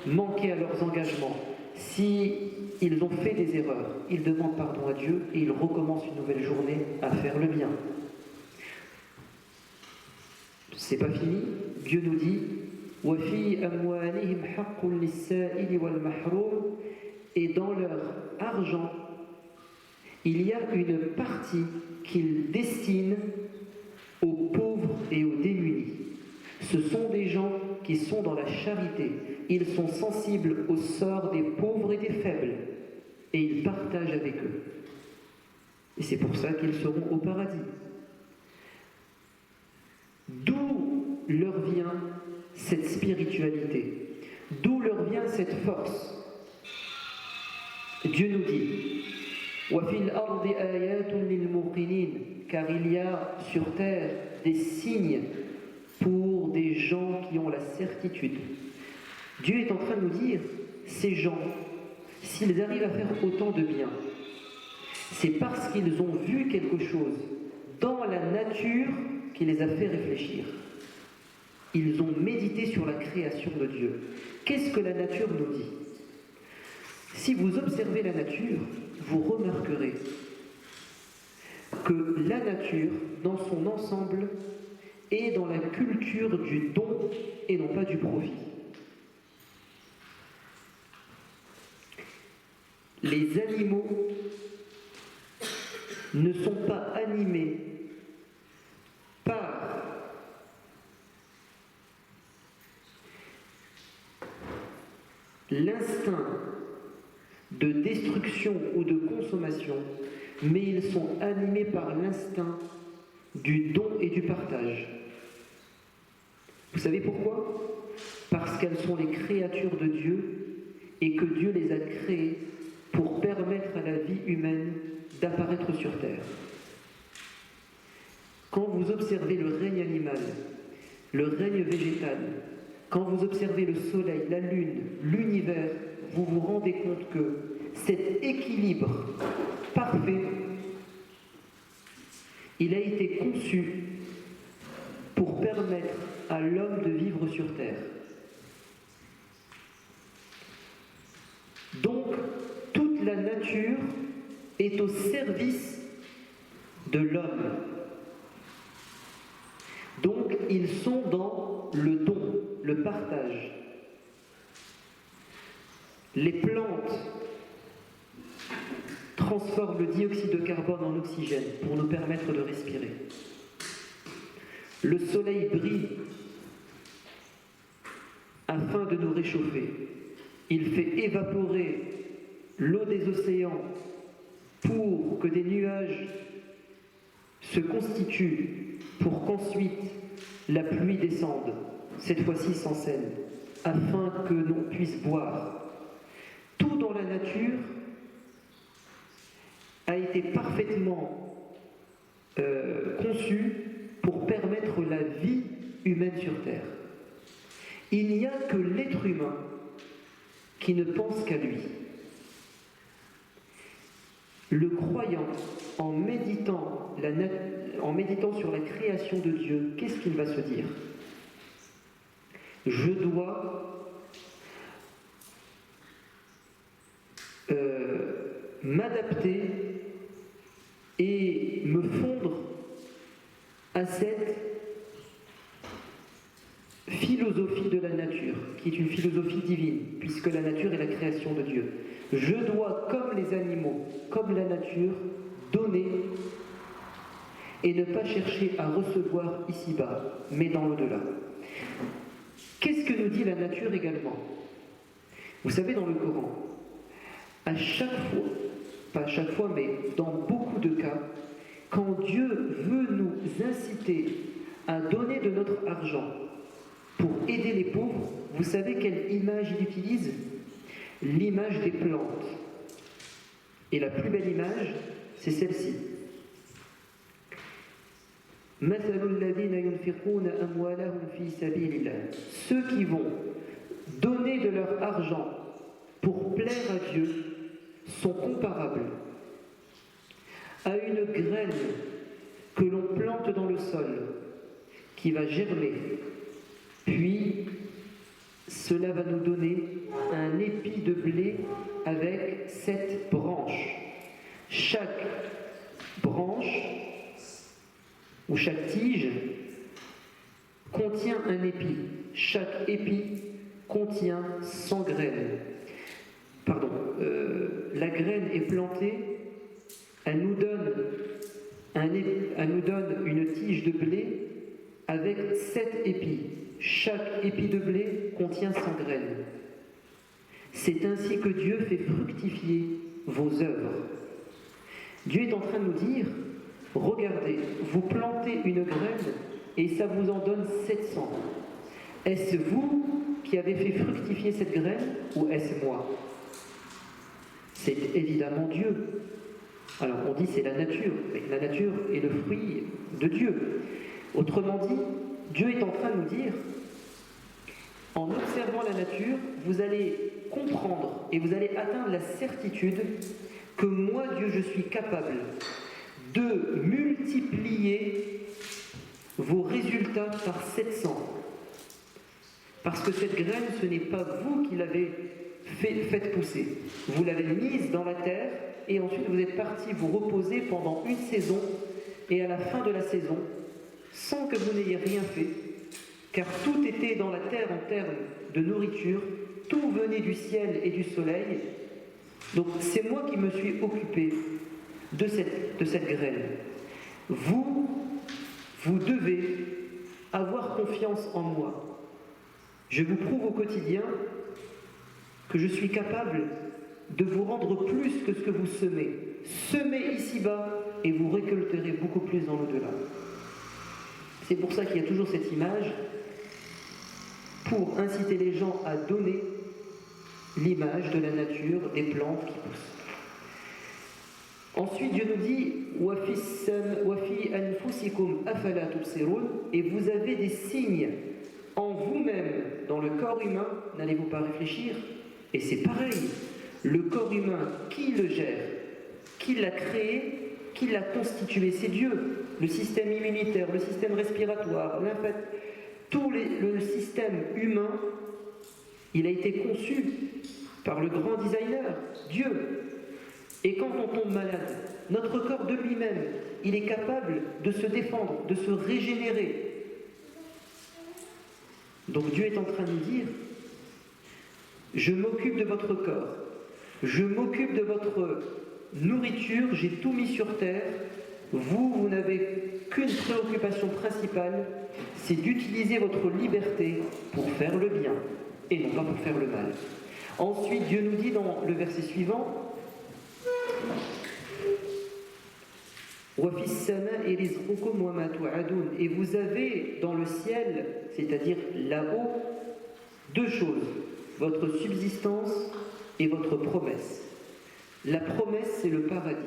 manqué à leurs engagements, s'ils ont fait des erreurs. Ils demandent pardon à Dieu et ils recommencent une nouvelle journée à faire le bien. C'est pas fini. Dieu nous dit وَفِي أَمْوَالِهِمْ حَقٌّ لِلسَّائِلِ وَالْمَحْرُومِ, et dans leur argent, il y a une partie qu'ils destinent aux pauvres et aux démunis. Ce sont des gens qui sont dans la charité. Ils sont sensibles au sort des pauvres et des faibles. Et ils partagent avec eux. Et c'est pour ça qu'ils seront au paradis. D'où leur vient cette spiritualité? D'où leur vient cette force? Dieu nous dit وَفِي الْأَرْضِ آيَاتٌ لِلْمُوقِنِينَ, car il y a sur terre des signes pour des gens qui ont la certitude. Dieu est en train de nous dire, ces gens, s'ils arrivent à faire autant de bien, c'est parce qu'ils ont vu quelque chose dans la nature qui les a fait réfléchir. Ils ont médité sur la création de Dieu. Qu'est-ce que la nature nous dit? Si vous observez la nature, vous remarquerez que la nature, dans son ensemble, est dans la culture du don et non pas du profit. Les animaux ne sont pas animés par l'instinct de destruction ou de consommation, mais ils sont animés par l'instinct du don et du partage. Vous savez pourquoi? Parce qu'elles sont les créatures de Dieu et que Dieu les a créées pour permettre à la vie humaine d'apparaître sur terre. Quand vous observez le règne animal, le règne végétal, quand vous observez le soleil, la lune, l'univers, vous vous rendez compte que cet équilibre parfait, il a été conçu pour permettre à l'homme de vivre sur terre. nature est au service de l'homme. Donc, ils sont dans le don, le partage. Les plantes transforment le dioxyde de carbone en oxygène pour nous permettre de respirer. Le soleil brille afin de nous réchauffer. Il fait évaporer l'eau des océans pour que des nuages se constituent, pour qu'ensuite la pluie descende, cette fois-ci sans sel, afin que l'on puisse boire. Tout dans la nature a été parfaitement conçu pour permettre la vie humaine sur Terre. Il n'y a que l'être humain qui ne pense qu'à lui. Le croyant, en méditant sur la création de Dieu, qu'est-ce qu'il va se dire? Je dois m'adapter et me fondre à cette philosophie de la nature, qui est une philosophie divine, puisque la nature est la création de Dieu. Je dois, comme les animaux, comme la nature, donner et ne pas chercher à recevoir ici-bas, mais dans l'au-delà. Qu'est-ce que nous dit la nature également? Vous savez, dans le Coran, à chaque fois, pas à chaque fois, mais dans beaucoup de cas, quand Dieu veut nous inciter à donner de notre argent pour aider les pauvres, vous savez quelle image il utilise? L'image des plantes. Et la plus belle image, c'est celle-ci. Ceux qui vont donner de leur argent pour plaire à Dieu sont comparables à une graine que l'on plante dans le sol, qui va germer, puis cela va nous donner un épi de blé avec 7 branches. Chaque branche ou chaque tige contient un épi. Chaque épi contient 100 graines. La graine est plantée, elle nous donne une tige de blé avec 7 épis. Chaque épi de blé contient 100 graines. C'est ainsi que Dieu fait fructifier vos œuvres. Dieu est en train de nous dire, regardez, vous plantez une graine et ça vous en donne 700. Est-ce vous qui avez fait fructifier cette graine ou est-ce moi? C'est évidemment Dieu. Alors on dit c'est la nature, mais la nature est le fruit de Dieu. Autrement dit, Dieu est en train de nous dire, en observant la nature, vous allez comprendre et vous allez atteindre la certitude que moi, Dieu, je suis capable de multiplier vos résultats par 700. Parce que cette graine, ce n'est pas vous qui l'avez faite pousser. Vous l'avez mise dans la terre et ensuite vous êtes parti vous reposer pendant une saison et à la fin de la saison, sans que vous n'ayez rien fait, car tout était dans la terre en termes de nourriture, tout venait du ciel et du soleil. Donc c'est moi qui me suis occupé de cette graine. Vous devez avoir confiance en moi. Je vous prouve au quotidien que je suis capable de vous rendre plus que ce que vous semez. Semez ici-bas et vous récolterez beaucoup plus dans l'au-delà. C'est pour ça qu'il y a toujours cette image, pour inciter les gens à donner l'image de la nature, des plantes qui poussent. Ensuite, Dieu nous dit Wafi anfusikum afala tubsirun, et vous avez des signes en vous-même, dans le corps humain, n'allez-vous pas réfléchir? Et c'est pareil, le corps humain, qui le gère? Qui l'a créé? Qui l'a constitué? C'est Dieu. Le système immunitaire, le système respiratoire, le système humain, il a été conçu par le grand designer, Dieu. Et quand on tombe malade, notre corps de lui-même, il est capable de se défendre, de se régénérer. Donc Dieu est en train de dire, je m'occupe de votre corps, je m'occupe de votre nourriture, j'ai tout mis sur terre. Vous n'avez qu'une préoccupation principale, c'est d'utiliser votre liberté pour faire le bien et non pas pour faire le mal. Ensuite, Dieu nous dit dans le verset suivant, et vous avez dans le ciel, c'est-à-dire là-haut, deux choses, votre subsistance et votre promesse. La promesse, c'est le paradis.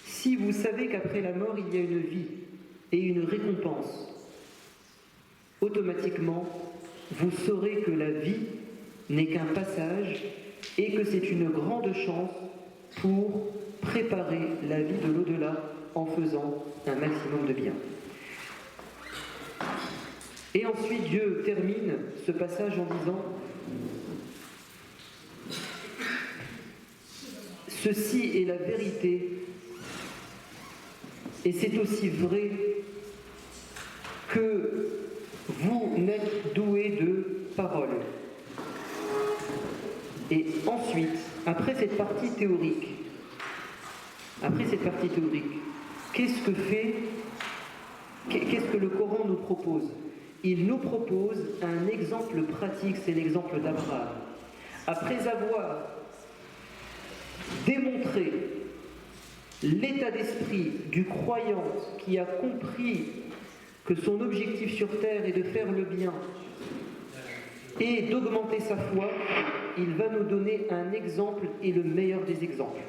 Si vous savez qu'après la mort, il y a une vie et une récompense, automatiquement, vous saurez que la vie n'est qu'un passage et que c'est une grande chance pour préparer la vie de l'au-delà en faisant un maximum de bien. Et ensuite, Dieu termine ce passage en disant « Ceci est la vérité, et c'est aussi vrai que vous n'êtes doués de parole. » Et ensuite, après cette partie théorique, qu'est-ce que le Coran nous propose? Il nous propose un exemple pratique, c'est l'exemple d'Abraham. Après avoir démontré l'état d'esprit du croyant qui a compris que son objectif sur terre est de faire le bien et d'augmenter sa foi, il va nous donner un exemple et le meilleur des exemples.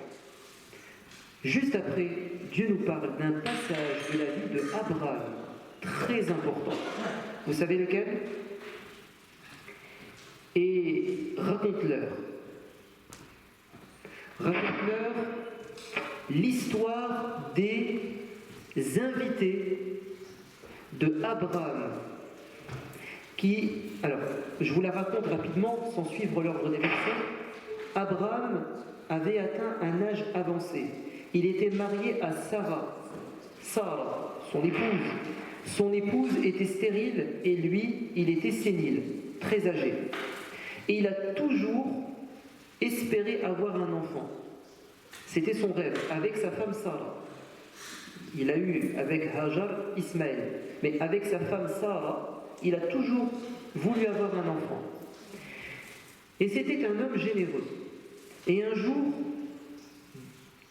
Juste après, Dieu nous parle d'un passage de la vie de Abraham, très important. Vous savez lequel? Et raconte-leur l'histoire des invités de Abraham. Alors, je vous la raconte rapidement, sans suivre l'ordre des versets. Abraham avait atteint un âge avancé. Il était marié à Sarah, son épouse. Son épouse était stérile et lui, il était sénile, très âgé. Et il a toujours espéré avoir un enfant. C'était son rêve, avec sa femme Sarah. Il a eu avec Hajar Ismaël, mais avec sa femme Sarah, il a toujours voulu avoir un enfant. Et c'était un homme généreux. Et un jour,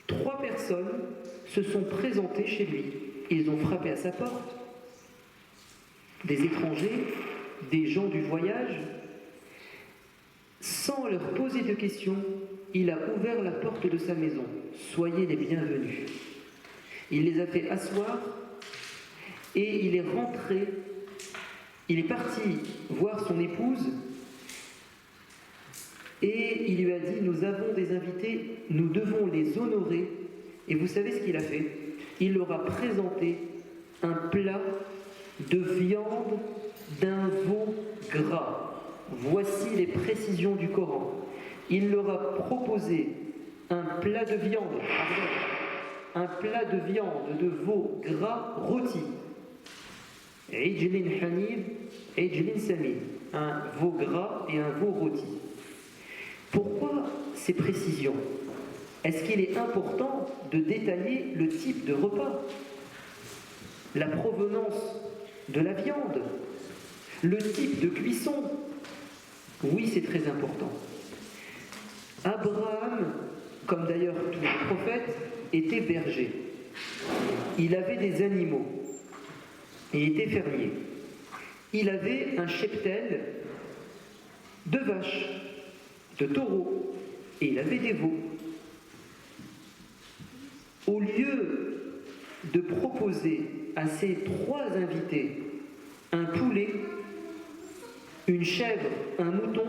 3 personnes se sont présentées chez lui. Ils ont frappé à sa porte. Des étrangers, des gens du voyage. Sans leur poser de questions, il a ouvert la porte de sa maison. Soyez les bienvenus. Il les a fait asseoir et il est rentré. Il est parti voir son épouse et il lui a dit, nous avons des invités, nous devons les honorer. Et vous savez ce qu'il a fait? Il leur a présenté un plat de viande d'un veau gras. Voici les précisions du Coran. Il leur a proposé un plat de viande de veau gras rôti. Ijlin hanib, ijlin samin. Un veau gras et un veau rôti. Pourquoi ces précisions? Est-ce qu'il est important de détailler le type de repas, la provenance de la viande, le type de cuisson? Oui, c'est très important. Abraham, comme d'ailleurs tous les prophètes, était berger. Il avait des animaux. Il était fermier. Il avait un cheptel de vaches, de taureaux, et il avait des veaux. Au lieu de proposer à ces 3 invités un poulet, une chèvre, un mouton,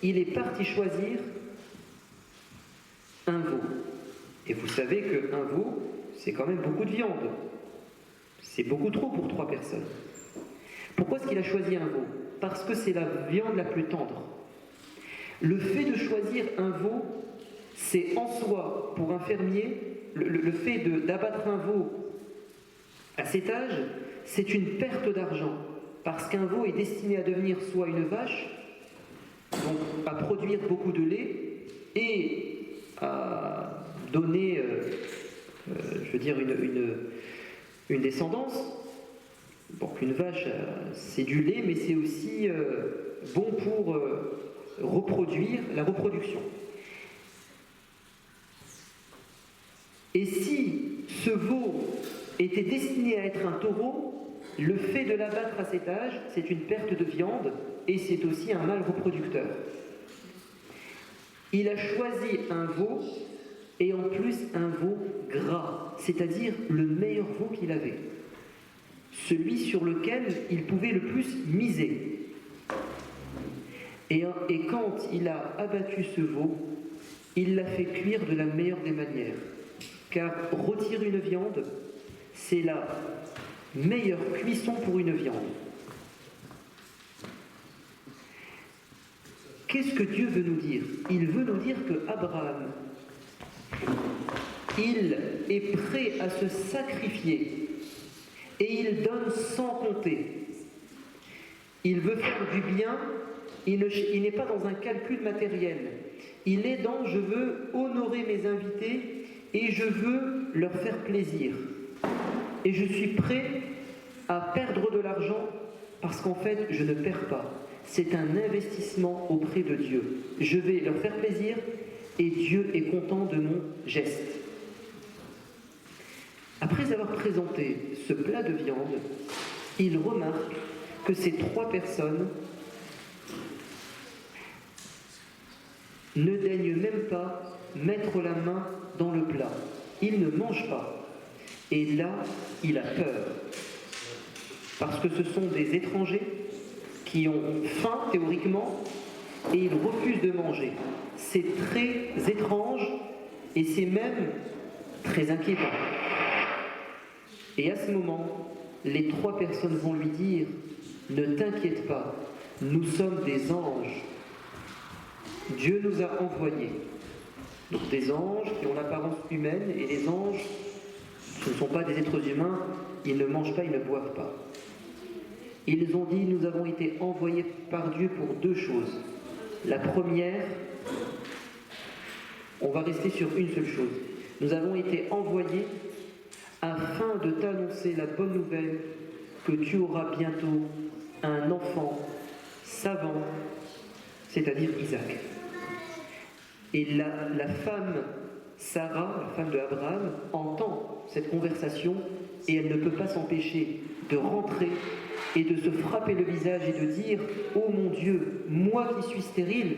il est parti choisir un veau. Et vous savez qu'un veau, c'est quand même beaucoup de viande. C'est beaucoup trop pour 3 personnes. Pourquoi est-ce qu'il a choisi un veau? Parce que c'est la viande la plus tendre. Le fait de choisir un veau, C'est en soi, pour un fermier, le fait d'abattre un veau à cet âge, c'est une perte d'argent, parce qu'un veau est destiné à devenir soit une vache, donc à produire beaucoup de lait, et à donner, je veux dire, une descendance. Donc une vache, c'est du lait, mais c'est aussi bon pour reproduire, la reproduction. Et si ce veau était destiné à être un taureau, le fait de l'abattre à cet âge, c'est une perte de viande et c'est aussi un mâle reproducteur. Il a choisi un veau et en plus un veau gras, c'est-à-dire le meilleur veau qu'il avait, celui sur lequel il pouvait le plus miser. Et quand il a abattu ce veau, il l'a fait cuire de la meilleure des manières. Car rôtir une viande, c'est la meilleure cuisson pour une viande. Qu'est-ce que Dieu veut nous dire? Il veut nous dire que Abraham, il est prêt à se sacrifier et il donne sans compter. Il veut faire du bien, il n'est pas dans un calcul matériel. Il est dans « je veux honorer mes invités et je veux leur faire plaisir. Et je suis prêt à perdre de l'argent parce qu'en fait, je ne perds pas. C'est un investissement auprès de Dieu. Je vais leur faire plaisir et Dieu est content de mon geste. » Après avoir présenté ce plat de viande, il remarque que ces 3 personnes ne daignent même pas mettre la main dans le plat. Ils ne mangent pas. Et là, il a peur. Parce que ce sont des étrangers qui ont faim théoriquement et ils refusent de manger. C'est très étrange et c'est même très inquiétant. Et à ce moment, les 3 personnes vont lui dire « Ne t'inquiète pas, nous sommes des anges. Dieu nous a envoyés. » Donc des anges qui ont l'apparence humaine, et les anges, ce ne sont pas des êtres humains, ils ne mangent pas, ils ne boivent pas. Ils ont dit, nous avons été envoyés par Dieu pour 2 choses. La première, on va rester sur une seule chose. Nous avons été envoyés afin de t'annoncer la bonne nouvelle que tu auras bientôt un enfant savant, c'est-à-dire Isaac. Et la femme Sarah, la femme de Abraham, entend cette conversation et elle ne peut pas s'empêcher de rentrer et de se frapper le visage et de dire « Oh mon Dieu, moi qui suis stérile,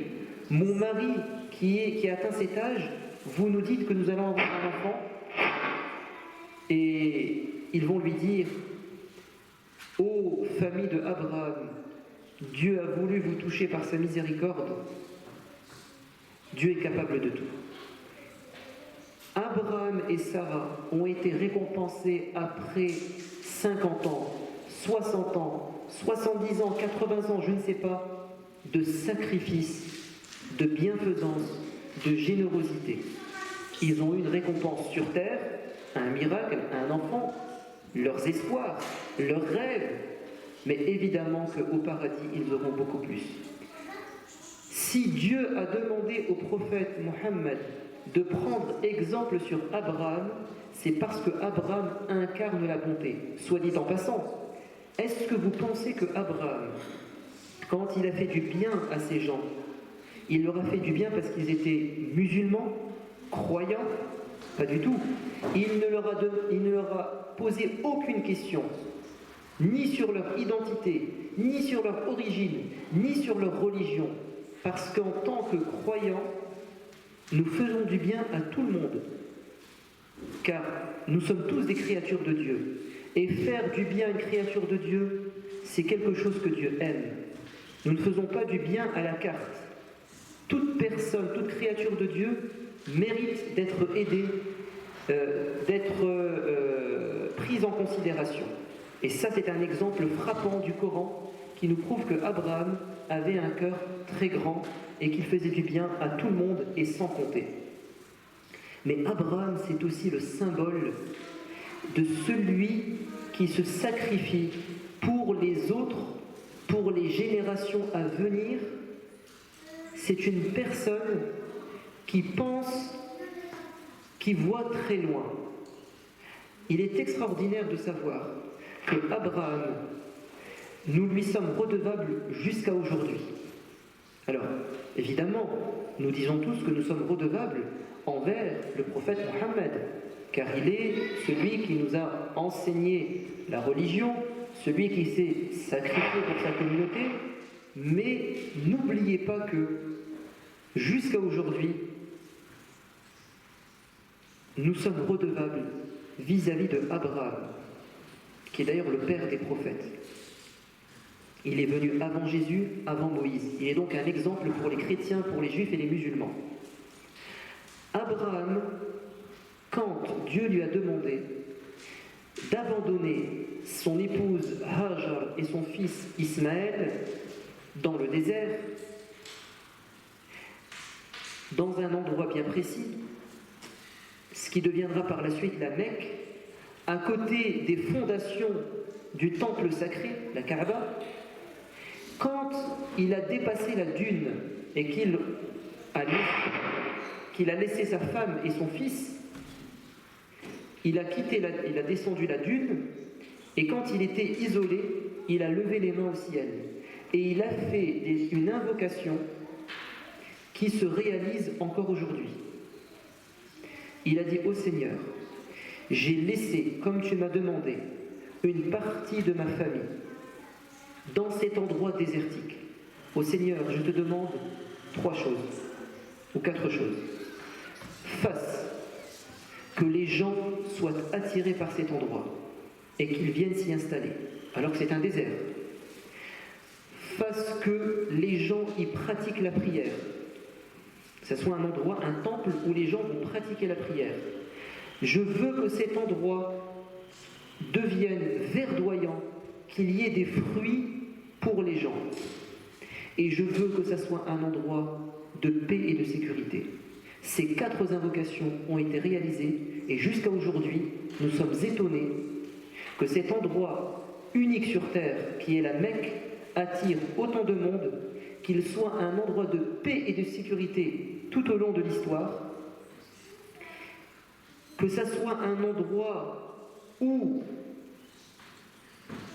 mon mari qui a atteint cet âge, vous nous dites que nous allons avoir un enfant ?» Et ils vont lui dire « Ô famille de Abraham, Dieu a voulu vous toucher par sa miséricorde. Dieu est capable de tout. » Abraham et Sarah ont été récompensés après 50 ans, 60 ans, 70 ans, 80 ans, je ne sais pas, de sacrifice, de bienfaisance, de générosité. Ils ont eu une récompense sur terre, un miracle, un enfant, leurs espoirs, leurs rêves, mais évidemment qu'au paradis, ils auront beaucoup plus. Si Dieu a demandé au prophète Mohammed de prendre exemple sur Abraham, c'est parce que Abraham incarne la bonté. Soit dit en passant, est-ce que vous pensez que Abraham, quand il a fait du bien à ces gens, il leur a fait du bien parce qu'ils étaient musulmans, croyants? Pas du tout. Il ne leur a posé aucune question, ni sur leur identité, ni sur leur origine, ni sur leur religion, parce qu'en tant que croyants, nous faisons du bien à tout le monde, car nous sommes tous des créatures de Dieu. Et faire du bien à une créature de Dieu, c'est quelque chose que Dieu aime. Nous ne faisons pas du bien à la carte. Toute personne, toute créature de Dieu mérite d'être aidée, d'être prise en considération. Et ça, c'est un exemple frappant du Coran qui nous prouve que Abraham avait un cœur très grand et qu'il faisait du bien à tout le monde et sans compter. Mais Abraham, c'est aussi le symbole de celui qui se sacrifie pour les autres, pour les générations à venir. C'est une personne qui pense, qui voit très loin. Il est extraordinaire de savoir que Abraham, nous lui sommes redevables jusqu'à aujourd'hui. Alors, évidemment, nous disons tous que nous sommes redevables envers le prophète Mohammed, car il est celui qui nous a enseigné la religion, celui qui s'est sacrifié pour sa communauté, mais n'oubliez pas que, jusqu'à aujourd'hui, nous sommes redevables vis-à-vis de Abraham, qui est d'ailleurs le père des prophètes. Il est venu avant Jésus, avant Moïse. Il est donc un exemple pour les chrétiens, pour les juifs et les musulmans. Abraham, quand Dieu lui a demandé d'abandonner son épouse Hajar et son fils Ismaël dans le désert, dans un endroit bien précis, ce qui deviendra par la suite la Mecque, à côté des fondations du temple sacré, la Kaaba, quand il a dépassé la dune et qu'il a laissé sa femme et son fils, il a descendu la dune, et quand il était isolé, il a levé les mains au ciel. Et il a fait une invocation qui se réalise encore aujourd'hui. Il a dit: ô Seigneur, j'ai laissé, comme tu m'as demandé, une partie de ma famille dans cet endroit désertique. Ô Seigneur, je te demande 3 choses, ou 4 choses. Fasse que les gens soient attirés par cet endroit et qu'ils viennent s'y installer, alors que c'est un désert. Fasse que les gens y pratiquent la prière, que ce soit un endroit, un temple où les gens vont pratiquer la prière. Je veux que cet endroit devienne verdoyant, qu'il y ait des fruits pour les gens. Et je veux que ça soit un endroit de paix et de sécurité. Ces 4 invocations ont été réalisées et jusqu'à aujourd'hui, nous sommes étonnés que cet endroit unique sur terre, qui est la Mecque, attire autant de monde, qu'il soit un endroit de paix et de sécurité tout au long de l'histoire, que ça soit un endroit où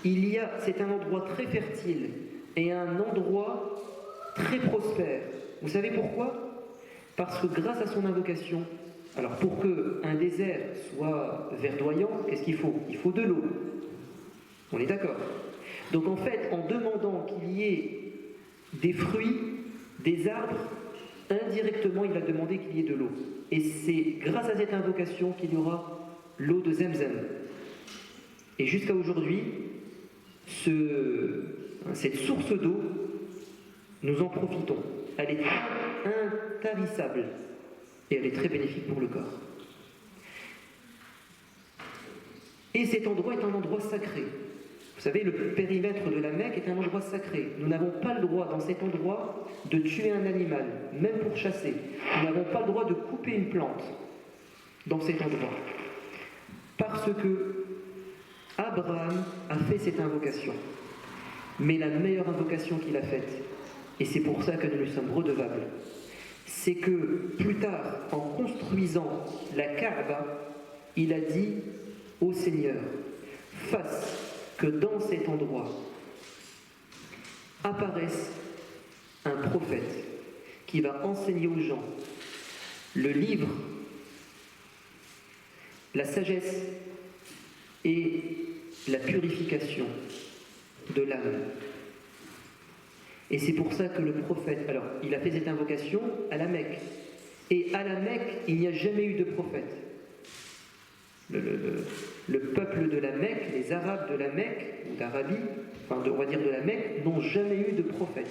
c'est un endroit très fertile et un endroit très prospère. Vous savez pourquoi ? Parce que grâce à son invocation, alors pour qu'un désert soit verdoyant, qu'est-ce qu'il faut ? Il faut de l'eau. On est d'accord ? Donc en fait, en demandant qu'il y ait des fruits, des arbres, indirectement il a demandé qu'il y ait de l'eau. Et c'est grâce à cette invocation qu'il y aura l'eau de Zemzem. Et jusqu'à aujourd'hui, cette source d'eau, nous en profitons. Elle est intarissable et elle est très bénéfique pour le corps. Et cet endroit est un endroit sacré. Vous savez, le périmètre de la Mecque est un endroit sacré. Nous n'avons pas le droit dans cet endroit de tuer un animal, même pour chasser. Nous n'avons pas le droit de couper une plante dans cet endroit. Parce que Abraham a fait cette invocation. Mais la meilleure invocation qu'il a faite, et c'est pour ça que nous lui sommes redevables, c'est que plus tard, en construisant la Kaaba, il a dit: ô Seigneur, fasse que dans cet endroit apparaisse un prophète qui va enseigner aux gens le livre, la sagesse et la purification de l'âme. Et c'est pour ça que le prophète, alors il a fait cette invocation à la Mecque, et à la Mecque il n'y a jamais eu de prophète. Le peuple de la Mecque, les Arabes de la Mecque, ou d'Arabie, on va dire de la Mecque, n'ont jamais eu de prophète.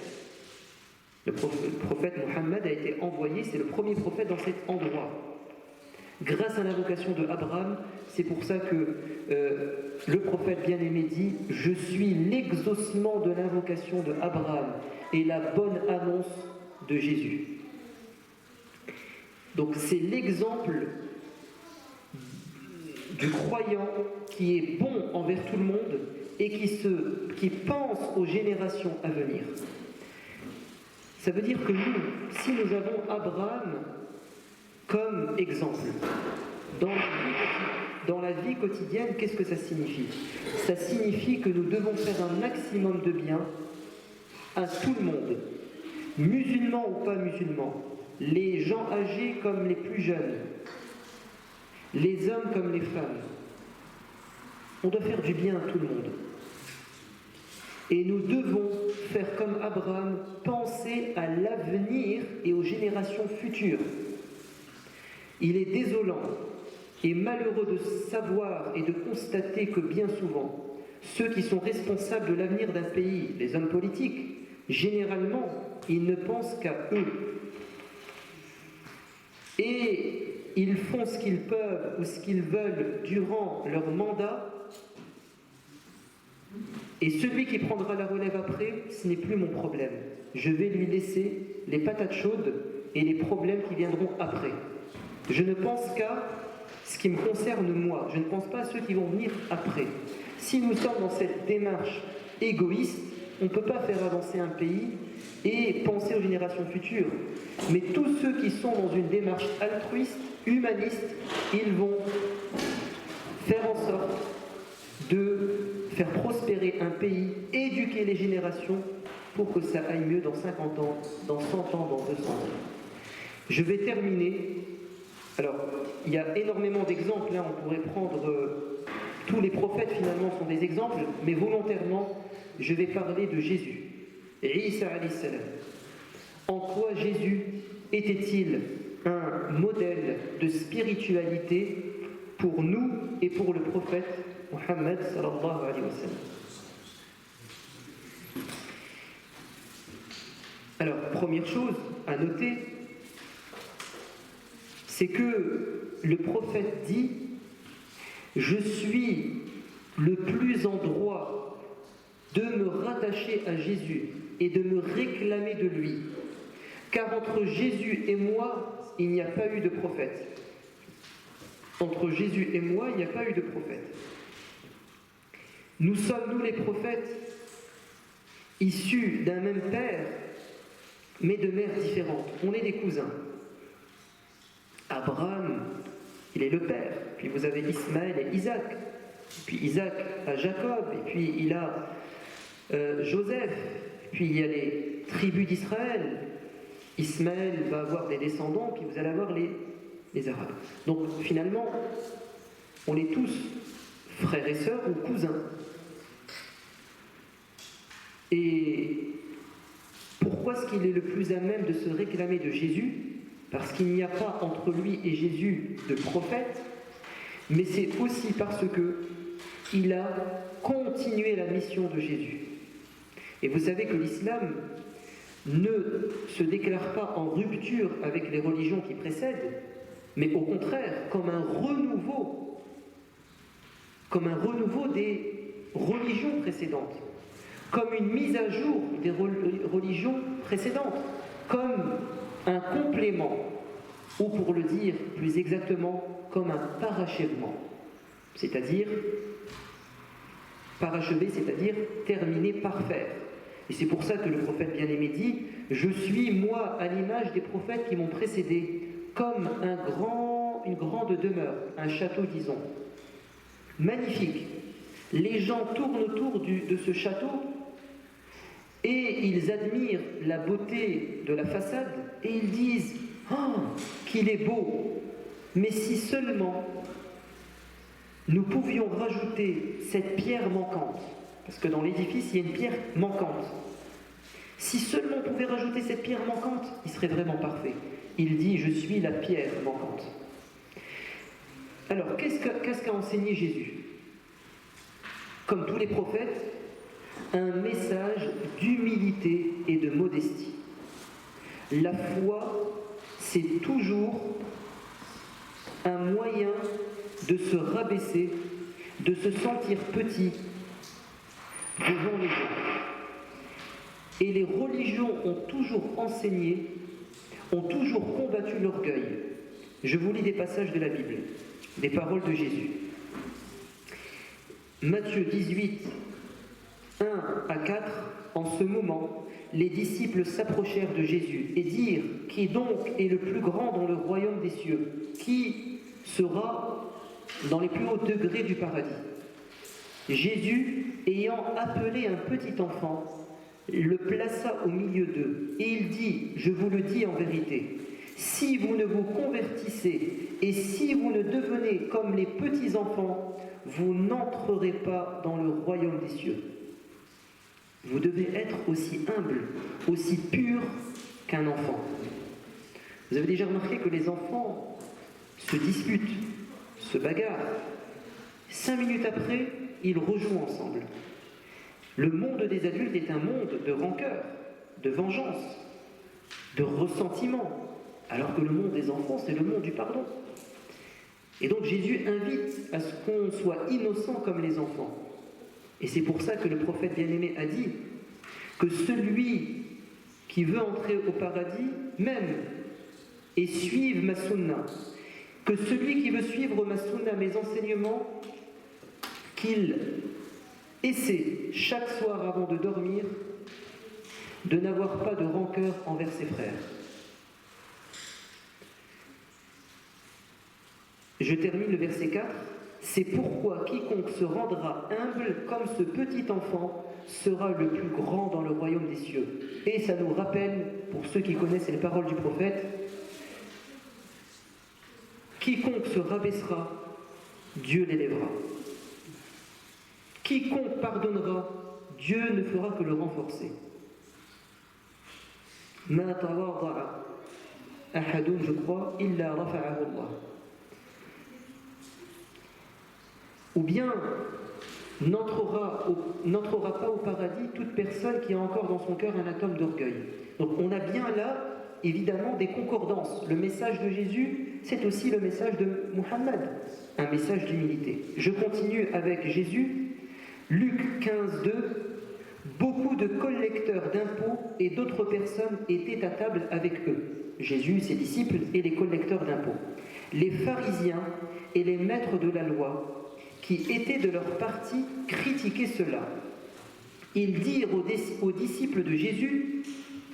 Le prophète Mohammed a été envoyé, c'est le premier prophète dans cet endroit. Grâce à l'invocation de Abraham, c'est pour ça que le prophète bien-aimé dit: je suis l'exaucement de l'invocation de Abraham et la bonne annonce de Jésus. Donc c'est l'exemple du croyant qui est bon envers tout le monde et qui pense aux générations à venir. Ça veut dire que nous, si nous avons Abraham comme exemple, dans la vie quotidienne, qu'est-ce que ça signifie? Ça signifie que nous devons faire un maximum de bien à tout le monde, musulmans ou pas musulmans, les gens âgés comme les plus jeunes, les hommes comme les femmes. On doit faire du bien à tout le monde. Et nous devons faire comme Abraham, penser à l'avenir et aux générations futures. Il est désolant et malheureux de savoir et de constater que bien souvent, ceux qui sont responsables de l'avenir d'un pays, les hommes politiques, généralement, ils ne pensent qu'à eux. Et ils font ce qu'ils peuvent ou ce qu'ils veulent durant leur mandat. Et celui qui prendra la relève après, ce n'est plus mon problème. Je vais lui laisser les patates chaudes et les problèmes qui viendront après. Je ne pense qu'à ce qui me concerne moi. Je ne pense pas à ceux qui vont venir après. Si nous sommes dans cette démarche égoïste, on ne peut pas faire avancer un pays et penser aux générations futures. Mais tous ceux qui sont dans une démarche altruiste, humaniste, ils vont faire en sorte de faire prospérer un pays, éduquer les générations pour que ça aille mieux dans 50 ans, dans 100 ans, dans 200 ans. Je vais terminer. Alors, il y a énormément d'exemples, là, on pourrait prendre... tous les prophètes, finalement, sont des exemples, mais volontairement, je vais parler de Jésus. Et Isa alayhi salam. En quoi Jésus était-il un modèle de spiritualité pour nous et pour le prophète Muhammad sallallahu alayhi wa sallam. Alors, première chose à noter, c'est que le prophète dit « Je suis le plus en droit de me rattacher à Jésus et de me réclamer de lui, car entre Jésus et moi, il n'y a pas eu de prophète. » Entre Jésus et moi, il n'y a pas eu de prophète. Nous sommes, nous les prophètes, issus d'un même père, mais de mères différentes. On est des cousins. Abraham, il est le père. Puis vous avez Ismaël et Isaac. Puis Isaac a Jacob. Et puis il a Joseph. Puis il y a les tribus d'Israël. Ismaël va avoir des descendants. Puis vous allez avoir les Arabes. Donc finalement, on est tous frères et sœurs ou cousins. Et pourquoi est-ce qu'il est le plus à même de se réclamer de Jésus? Parce qu'il n'y a pas entre lui et Jésus de prophète, mais c'est aussi parce qu'il a continué la mission de Jésus. Et vous savez que l'islam ne se déclare pas en rupture avec les religions qui précèdent, mais au contraire, comme un renouveau des religions précédentes, comme une mise à jour des religions précédentes, comme un complément, ou pour le dire plus exactement, comme un parachèvement, c'est-à-dire parachever, c'est-à-dire terminer, parfaire. Et c'est pour ça que le prophète bien-aimé dit « Je suis, moi, à l'image des prophètes qui m'ont précédé, comme une grande demeure, un château, disons. » Magnifique. Les gens tournent autour de ce château et ils admirent la beauté de la façade et ils disent « Oh, qu'il est beau ! Mais si seulement nous pouvions rajouter cette pierre manquante, parce que dans l'édifice, il y a une pierre manquante. Si seulement on pouvait rajouter cette pierre manquante, il serait vraiment parfait. » Il dit « Je suis la pierre manquante. » Alors, qu'est-ce qu'a enseigné Jésus? Comme tous les prophètes, un message d'humilité et de modestie. La foi, c'est toujours un moyen de se rabaisser, de se sentir petit devant les gens. Et les religions ont toujours enseigné, ont toujours combattu l'orgueil. Je vous lis des passages de la Bible, des paroles de Jésus. Matthieu 18, 1 à 4, en ce moment, les disciples s'approchèrent de Jésus et dirent: qui donc est le plus grand dans le royaume des cieux? Qui sera dans les plus hauts degrés du paradis? Jésus, ayant appelé un petit enfant, le plaça au milieu d'eux, et il dit: je vous le dis en vérité, si vous ne vous convertissez et si vous ne devenez comme les petits enfants, vous n'entrerez pas dans le royaume des cieux. Vous devez être aussi humble, aussi pur qu'un enfant. Vous avez déjà remarqué que les enfants se disputent, se bagarrent. 5 minutes après, ils rejouent ensemble. Le monde des adultes est un monde de rancœur, de vengeance, de ressentiment, alors que le monde des enfants, c'est le monde du pardon. Et donc Jésus invite à ce qu'on soit innocent comme les enfants. Et c'est pour ça que le prophète bien-aimé a dit que celui qui veut entrer au paradis m'aime et suive ma sunna, que celui qui veut suivre ma sunna, mes enseignements, qu'il essaie chaque soir avant de dormir de n'avoir pas de rancœur envers ses frères. Je termine le verset 4. C'est pourquoi quiconque se rendra humble comme ce petit enfant sera le plus grand dans le royaume des cieux. Et ça nous rappelle, pour ceux qui connaissent les paroles du prophète, quiconque se rabaissera, Dieu l'élèvera. Quiconque pardonnera, Dieu ne fera que le renforcer. Ma tawadda'a ahadun, je crois, illa rafa'ahu Allah. Ou bien n'entrera pas au paradis toute personne qui a encore dans son cœur un atome d'orgueil. Donc on a bien là, évidemment, des concordances. Le message de Jésus, c'est aussi le message de Muhammad, un message d'humilité. Je continue avec Jésus, Luc 15, 2. Beaucoup de collecteurs d'impôts et d'autres personnes étaient à table avec eux. Jésus, ses disciples et les collecteurs d'impôts. Les pharisiens et les maîtres de la loi, qui étaient de leur parti, critiquaient cela. Ils dirent aux disciples de Jésus: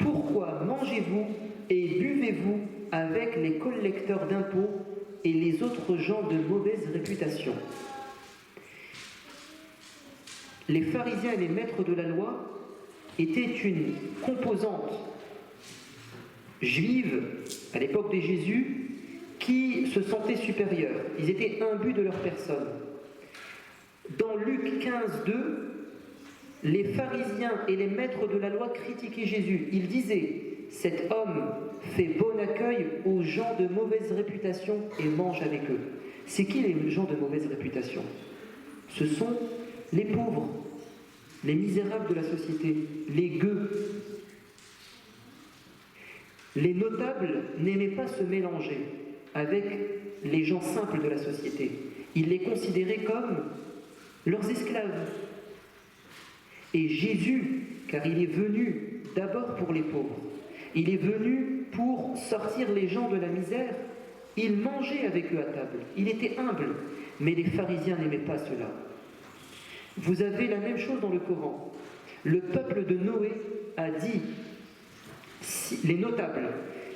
pourquoi mangez-vous et buvez-vous avec les collecteurs d'impôts et les autres gens de mauvaise réputation? Les pharisiens et les maîtres de la loi étaient une composante juive à l'époque de Jésus qui se sentait supérieurs. Ils étaient imbus de leur personne. Dans Luc 15, 2, les pharisiens et les maîtres de la loi critiquaient Jésus. Ils disaient: cet homme fait bon accueil aux gens de mauvaise réputation et mange avec eux. C'est qui les gens de mauvaise réputation? Ce sont les pauvres, les misérables de la société, les gueux. Les notables n'aimaient pas se mélanger avec les gens simples de la société. Ils les considéraient comme leurs esclaves. Et Jésus, car il est venu d'abord pour les pauvres, il est venu pour sortir les gens de la misère, il mangeait avec eux à table, il était humble, mais les pharisiens n'aimaient pas cela. Vous avez la même chose dans le Coran. Le peuple de Noé a dit, les notables: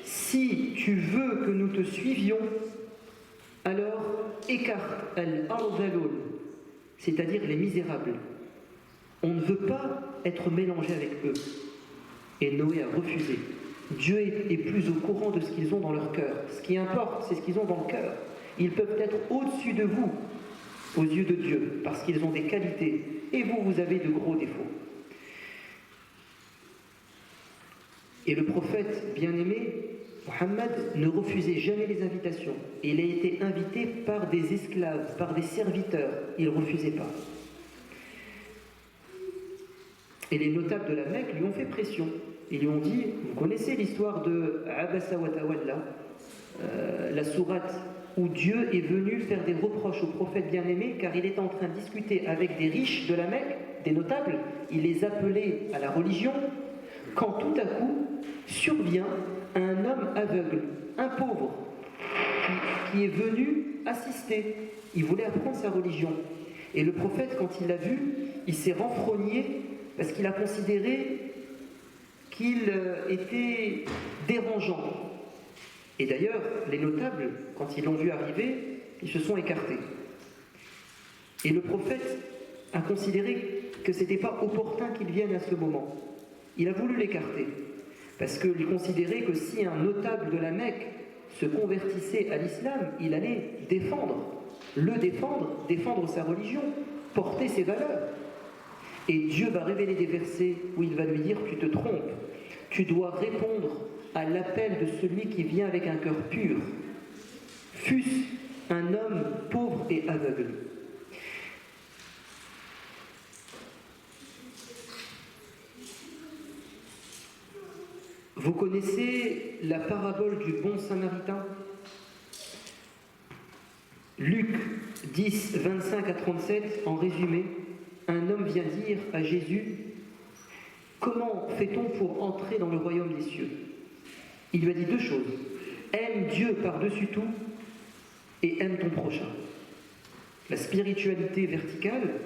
si tu veux que nous te suivions, alors écarte al-ardaloun, c'est-à-dire les misérables. On ne veut pas être mélangé avec eux. Et Noé a refusé. Dieu est plus au courant de ce qu'ils ont dans leur cœur. Ce qui importe, c'est ce qu'ils ont dans le cœur. Ils peuvent être au-dessus de vous, aux yeux de Dieu, parce qu'ils ont des qualités. Et vous, vous avez de gros défauts. Et le prophète bien-aimé, Muhammad, ne refusait jamais les invitations. Il a été invité par des esclaves, par des serviteurs. Il ne refusait pas. Et les notables de la Mecque lui ont fait pression. Ils lui ont dit, vous connaissez l'histoire de Abasa wa Tawalla, la sourate où Dieu est venu faire des reproches au prophète bien-aimé car il était en train de discuter avec des riches de la Mecque, des notables, il les appelait à la religion, quand tout à coup survient un homme aveugle, un pauvre, qui est venu assister. Il voulait apprendre sa religion. Et le prophète, quand il l'a vu, il s'est renfrogné parce qu'il a considéré qu'il était dérangeant. Et d'ailleurs, les notables, quand ils l'ont vu arriver, ils se sont écartés. Et le prophète a considéré que ce n'était pas opportun qu'il vienne à ce moment. Il a voulu l'écarter, parce qu'il considérait que si un notable de la Mecque se convertissait à l'islam, il allait défendre sa religion, porter ses valeurs. Et Dieu va révéler des versets où il va lui dire « Tu te trompes, tu dois répondre à l'appel de celui qui vient avec un cœur pur, fût-ce un homme pauvre et aveugle. » Vous connaissez la parabole du bon samaritain ? Luc 10, 25 à 37, en résumé, un homme vient dire à Jésus « Comment fait-on pour entrer dans le royaume des cieux ?» Il lui a dit deux choses. Aime Dieu par-dessus tout et aime ton prochain. La spiritualité verticale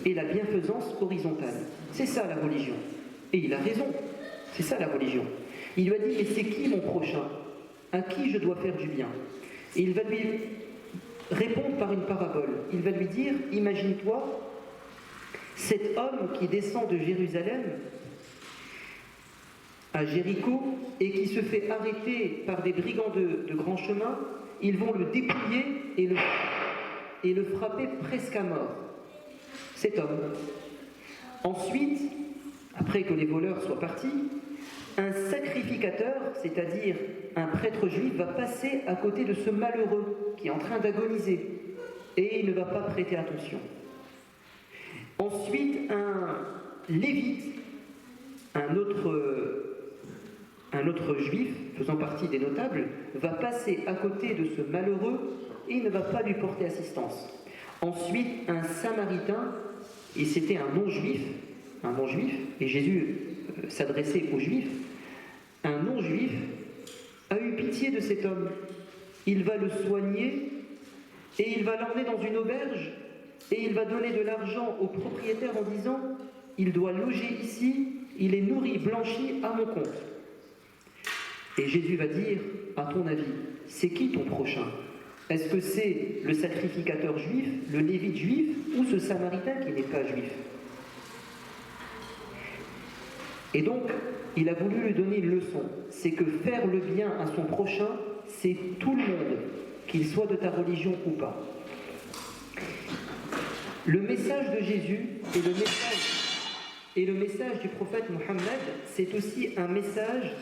et la bienfaisance horizontale. C'est ça la religion. Et il a raison. C'est ça la religion. Il lui a dit, mais c'est qui mon prochain? À qui je dois faire du bien? Et il va lui répondre par une parabole. Il va lui dire, imagine-toi, cet homme qui descend de Jérusalem à Jéricho et qui se fait arrêter par des brigands de grand chemin, ils vont le dépouiller et le frapper presque à mort. Cet homme. Ensuite, après que les voleurs soient partis, un sacrificateur, c'est-à-dire un prêtre juif, va passer à côté de ce malheureux qui est en train d'agoniser et il ne va pas prêter attention. Ensuite, un lévite, un autre juif faisant partie des notables, va passer à côté de ce malheureux et il ne va pas lui porter assistance. Ensuite, un samaritain, et c'était un non-juif, et Jésus s'adressait aux juifs, un non-juif a eu pitié de cet homme. Il va le soigner et il va l'emmener dans une auberge et il va donner de l'argent au propriétaire en disant « Il doit loger ici, il est nourri, blanchi à mon compte. » Et Jésus va dire « À ton avis, c'est qui ton prochain? Est-ce que c'est le sacrificateur juif, le lévite juif ou ce samaritain qui n'est pas juif ?» Et donc, il a voulu lui donner une leçon. C'est que faire le bien à son prochain, c'est tout le monde, qu'il soit de ta religion ou pas. Le message de Jésus et le message du prophète Mohammed, c'est aussi un message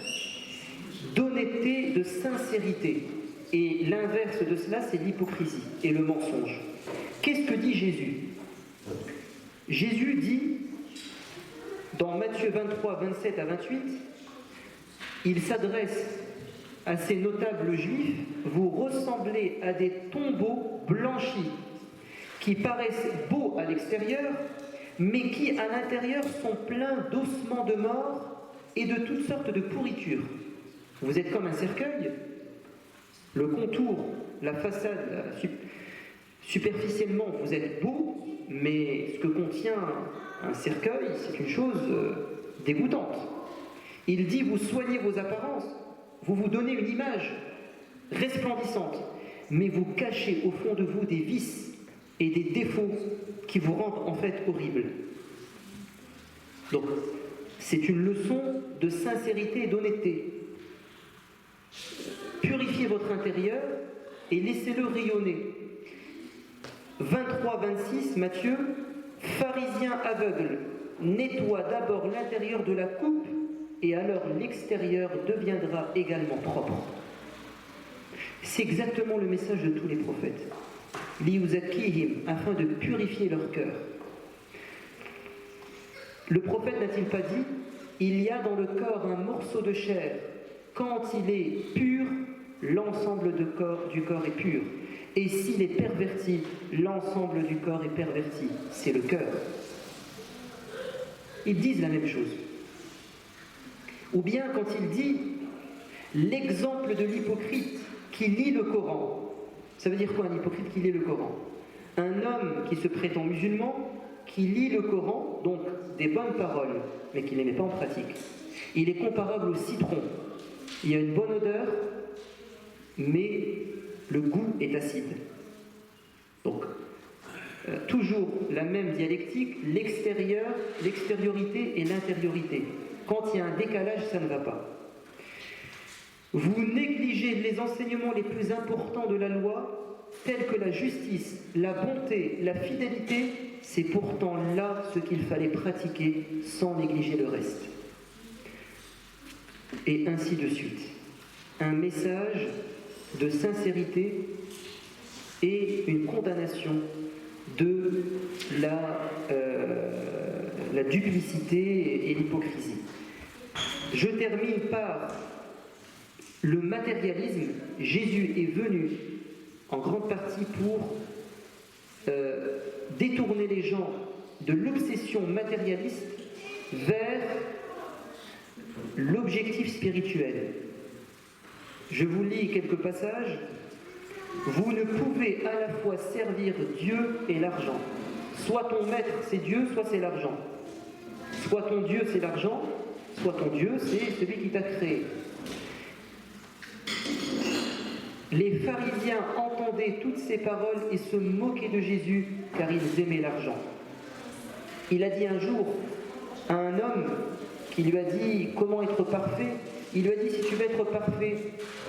d'honnêteté, de sincérité. Et l'inverse de cela, c'est l'hypocrisie et le mensonge. Qu'est-ce que dit Jésus? Jésus dit, dans Matthieu 23, 27 à 28, il s'adresse à ces notables juifs, vous ressemblez à des tombeaux blanchis qui paraissent beaux à l'extérieur, mais qui à l'intérieur sont pleins d'ossements de mort et de toutes sortes de pourritures. Vous êtes comme un cercueil, le contour, la façade, superficiellement vous êtes beau, mais ce que contient un cercueil, c'est une chose dégoûtante. Il dit, vous soignez vos apparences, vous vous donnez une image resplendissante, mais vous cachez au fond de vous des vices et des défauts qui vous rendent en fait horribles. Donc, c'est une leçon de sincérité et d'honnêteté. Purifiez votre intérieur et laissez-le rayonner. 23-26, Matthieu, pharisien aveugle, nettoie d'abord l'intérieur de la coupe et alors l'extérieur deviendra également propre. C'est exactement le message de tous les prophètes. Liyuzakihim, afin de purifier leur cœur. Le prophète n'a-t-il pas dit, il y a dans le corps un morceau de chair, quand il est pur, l'ensemble du corps est pur. Et s'il est perverti, l'ensemble du corps est perverti. C'est le cœur. Ils disent la même chose. Ou bien quand il dit l'exemple de l'hypocrite qui lit le Coran. Ça veut dire quoi un hypocrite qui lit le Coran? Un homme qui se prétend musulman, qui lit le Coran, donc des bonnes paroles, mais qui ne les met pas en pratique. Il est comparable au citron. Il y a une bonne odeur, mais le goût est acide. Donc, toujours la même dialectique, l'extérieur, l'extériorité et l'intériorité. Quand il y a un décalage, ça ne va pas. Vous négligez les enseignements les plus importants de la loi, tels que la justice, la bonté, la fidélité. C'est pourtant là ce qu'il fallait pratiquer sans négliger le reste. Et ainsi de suite. Un message de sincérité et une condamnation de la duplicité et l'hypocrisie. Je termine par le matérialisme. Jésus est venu en grande partie pour détourner les gens de l'obsession matérialiste vers l'objectif spirituel. Je vous lis quelques passages. Vous ne pouvez à la fois servir Dieu et l'argent. Soit ton maître c'est Dieu, soit c'est l'argent. Soit ton Dieu c'est l'argent, soit ton Dieu c'est celui qui t'a créé. Les pharisiens entendaient toutes ces paroles et se moquaient de Jésus car ils aimaient l'argent. Il a dit un jour à un homme qui lui a dit comment être parfait. Il lui a dit si tu veux être parfait,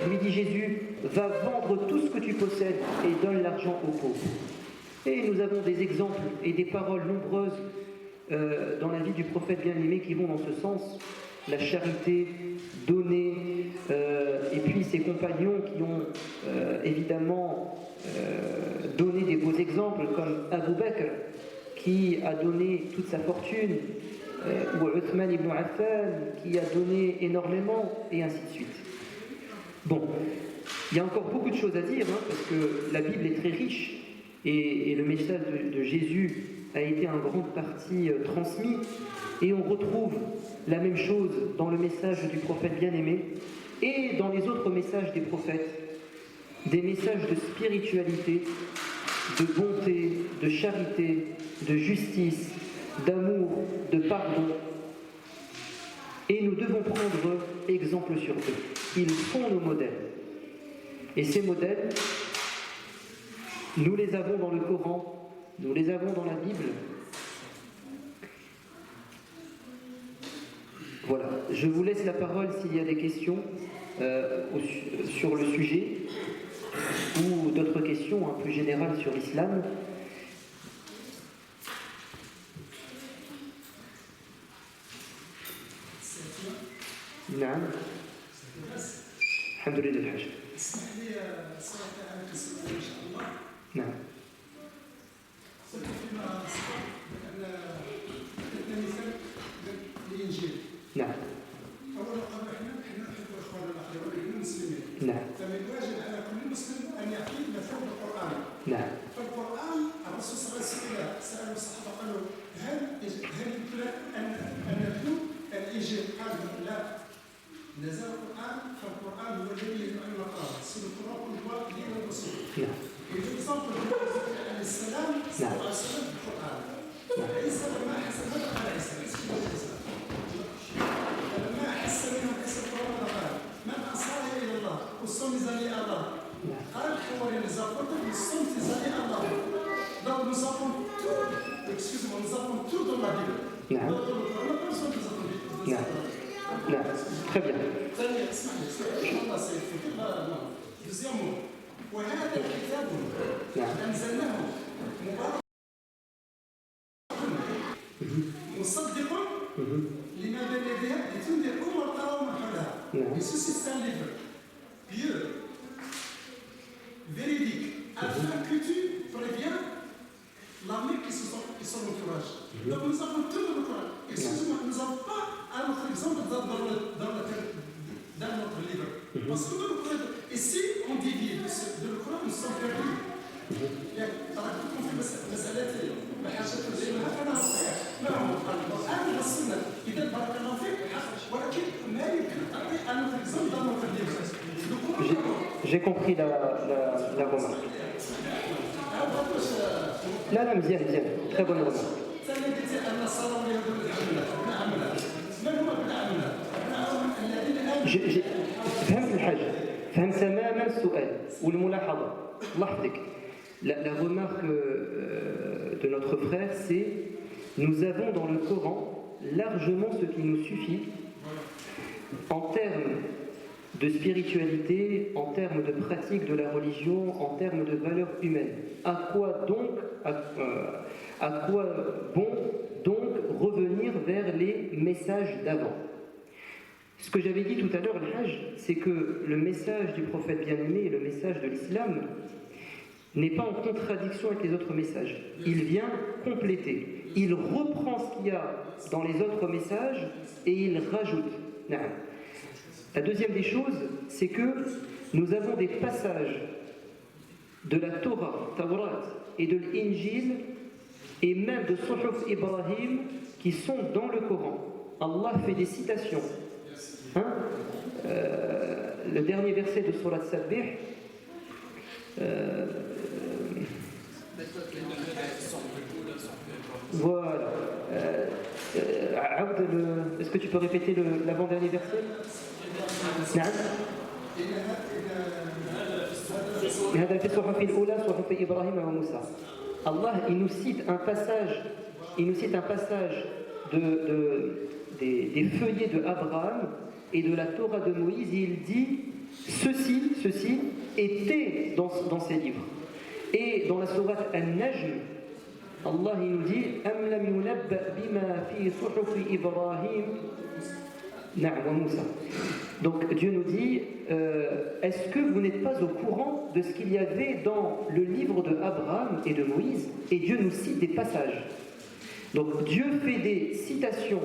lui dit Jésus, va vendre tout ce que tu possèdes et donne l'argent aux pauvres. Et nous avons des exemples et des paroles nombreuses dans la vie du prophète bien-aimé qui vont dans ce sens. La charité, donner, et puis ses compagnons qui ont évidemment donné des beaux exemples comme Abu Bakr qui a donné toute sa fortune, ou Uthman ibn Affan qui a donné énormément, et ainsi de suite. Bon, il y a encore beaucoup de choses à dire, parce que la Bible est très riche, et le message de Jésus a été en grande partie transmis, et on retrouve la même chose dans le message du prophète bien-aimé, et dans les autres messages des prophètes, des messages de spiritualité, de bonté, de charité, de justice, d'amour, de pardon. Et nous devons prendre exemple sur eux. Ils sont nos modèles. Et ces modèles, nous les avons dans le Coran, nous les avons dans la Bible. Voilà, je vous laisse la parole s'il y a des questions sur le sujet ou d'autres questions plus générales sur l'islam. نعم الحمد لله الحاج اسمح لي سأسألك سؤال إن شاء الله. نعم قلت فيما سبق بأن أخذنا مثال الإنجيل. نعم أولا قبل احنا نحب إخواننا الآخرين المسلمين. نعم فمن الواجب على كل مسلم أن يعطي مثال القرآن. نعم فالقرآن الرسول صلى الله عليه وسلم سألوا الصحابة قالوا هل يمكن أن نتلو الإنجيل؟ قال لا. نزل القرآن فالقرآن هو الذي يجب أن نقرأه. سيد القرآن هو دين الرسول. يتصور عليه السلام صلى الله عليه وسلم بالقرآن. عيسى لما أحس ماذا قال عيسى؟ فلما أحس منهم عيسى القرآن قال من أنصاري إلى الله والصوم زاني الله. قال حوالي نزافون والصوم زاني الله. Donc nous avons tout, excusez-moi, nous avons tout dans la Bible. Dans le Coran, pas besoin de nous attendre. نعم très bien. ثانيا اسمح لي الله سيفك دوزيامون وهذا الكتاب انزلناه مبارك مصدق لما بين يديها لتنذر ترى ومن حولها. Et ceci c'est un livre pieux, véridique, afin que tu préviens l'armée qui sont l'entourage. Donc nous avons tout dans le Coran. Excusez-moi, nous n'avons pas un autre exemple dans notre livre. Parce que dans le Coran, et si on dévie de le Coran, nous sommes perdus. تركتكم في مسألة بحاجة زينها فأنا صحيح معهم القرآن والسنة. إذا بارك الله فيك ولكن ما يمكن تعطي un autre exemple dans notre livre. J'ai compris la remarque. لا لا مزيان مزيان très bonne remarque. ثاني قلت ان الصالون يقول نعم لا من هو نعم لا؟ الذين فهمت الحاجة فهمت تماما السؤال والملاحظة الله يحفظك. La remarque de notre frère, c'est nous avons dans le Coran largement ce qui nous suffit en termes de spiritualité, en termes de pratique de la religion, en termes de valeurs humaines. À quoi bon donc revenir vers les messages d'avant? Ce que j'avais dit tout à l'heure, le Hajj, c'est que le message du prophète bien-aimé et le message de l'islam n'est pas en contradiction avec les autres messages. Il vient compléter. Il reprend ce qu'il y a dans les autres messages et il rajoute. La deuxième des choses, c'est que nous avons des passages de la Torah, Tawrat et de l'Injil et même de Suhuf Ibrahim qui sont dans le Coran. Allah fait des citations. Le dernier verset de Surat Sabbih, voilà. Est-ce que tu peux répéter l'avant-dernier verset? Allah, il nous cite un passage des feuillets de Abraham et de la Torah de Moïse, et il dit ceci était dans ces livres. Et dans la sourate An-Najm, Allah il nous dit Am lam yunabba bima fi suhufi Ibrahim wa Musa. Donc Dieu nous dit est-ce que vous n'êtes pas au courant de ce qu'il y avait dans le livre de Abraham et de Moïse? Et Dieu nous cite des passages. Donc Dieu fait des citations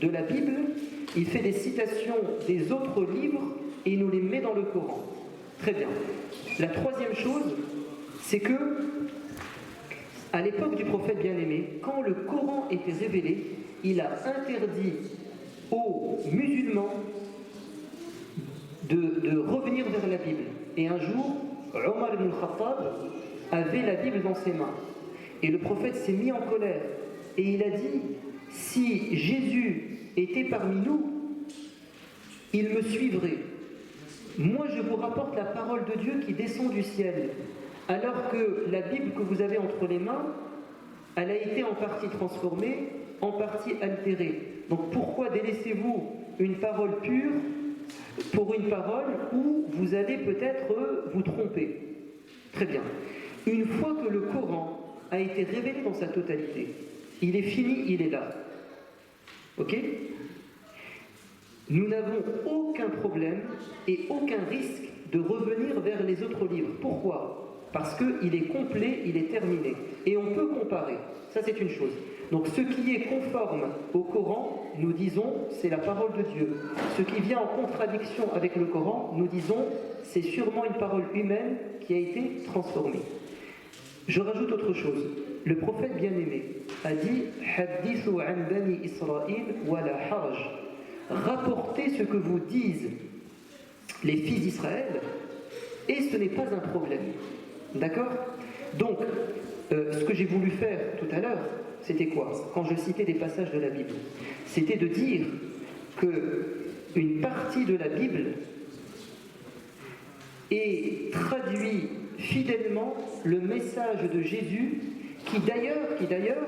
de la Bible, il fait des citations des autres livres et il nous les met dans le Coran. Très bien. La troisième chose, c'est que à l'époque du prophète bien-aimé, quand le Coran était révélé, il a interdit aux musulmans de revenir vers la Bible. Et un jour, Omar ibn Khattab avait la Bible dans ses mains. Et le prophète s'est mis en colère. Et il a dit, si Jésus était parmi nous, il me suivrait. Moi, je vous rapporte la parole de Dieu qui descend du ciel. Alors que la Bible que vous avez entre les mains, elle a été en partie transformée, en partie altérée. Donc pourquoi délaissez-vous une parole pure pour une parole où vous allez peut-être vous tromper? Très bien. Une fois que le Coran a été révélé dans sa totalité, il est fini, il est là. Ok? Nous n'avons aucun problème et aucun risque de revenir vers les autres livres. Pourquoi? Parce qu'il est complet, il est terminé. Et on peut comparer. Ça, c'est une chose. Donc, ce qui est conforme au Coran, nous disons, c'est la parole de Dieu. Ce qui vient en contradiction avec le Coran, nous disons, c'est sûrement une parole humaine qui a été transformée. Je rajoute autre chose. Le prophète bien-aimé a dit « Hadithu an bani Israël wa la haraj » Rapportez ce que vous disent les fils d'Israël, et ce n'est pas un problème. D'accord? Donc, ce que j'ai voulu faire tout à l'heure, c'était quoi? Quand je citais des passages de la Bible, c'était de dire qu'une partie de la Bible est traduit fidèlement le message de Jésus qui d'ailleurs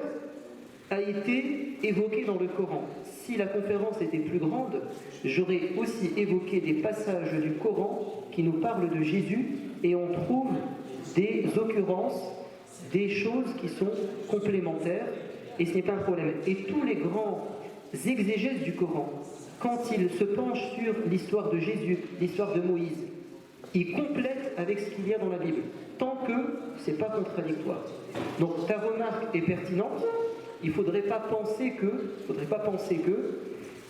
a été évoqué dans le Coran. Si la conférence était plus grande, j'aurais aussi évoqué des passages du Coran qui nous parlent de Jésus et on trouve des occurrences, des choses qui sont complémentaires et ce n'est pas un problème. Et tous les grands exégètes du Coran, quand ils se penchent sur l'histoire de Jésus, l'histoire de Moïse, ils complètent avec ce qu'il y a dans la Bible, tant que ce n'est pas contradictoire. Donc ta remarque est pertinente. Il ne faudrait pas penser que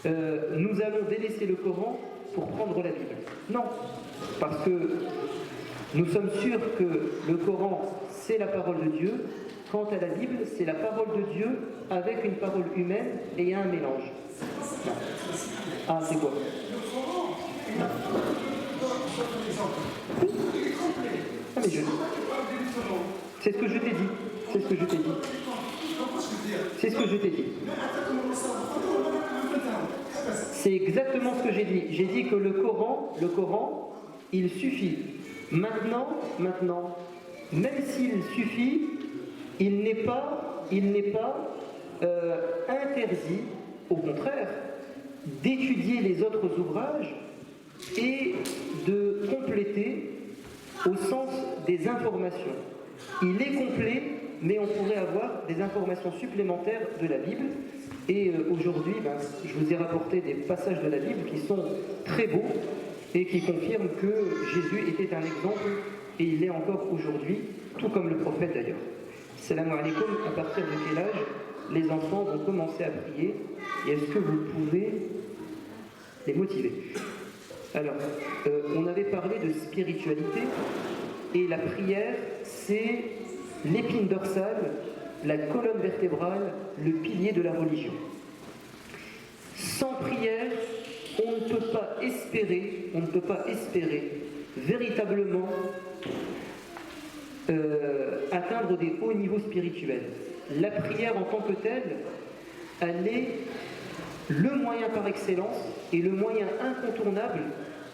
nous allons délaisser le Coran pour prendre la Bible. Non, parce que nous sommes sûrs que le Coran, c'est la parole de Dieu. Quant à la Bible, c'est la parole de Dieu avec une parole humaine et il y a un mélange. Non. Ah, c'est quoi? Ah, mais C'est ce que je t'ai dit. C'est ce que je t'ai dit. C'est ce que je t'ai dit. C'est exactement ce que j'ai dit. J'ai dit que le Coran, il suffit. Maintenant, même s'il suffit, il n'est pas interdit, au contraire, d'étudier les autres ouvrages et de compléter au sens des informations. Il est complet, mais on pourrait avoir des informations supplémentaires de la Bible. Et aujourd'hui, je vous ai rapporté des passages de la Bible qui sont très beaux et qui confirment que Jésus était un exemple et il l'est encore aujourd'hui, tout comme le prophète d'ailleurs. Salam alaikum, à partir de quel âge les enfants vont commencer à prier et est-ce que vous pouvez les motiver? Alors, on avait parlé de spiritualité et la prière, c'est l'épine dorsale, la colonne vertébrale, le pilier de la religion. Sans prière, on ne peut pas espérer véritablement atteindre des hauts niveaux spirituels. La prière en tant que telle, elle est le moyen par excellence et le moyen incontournable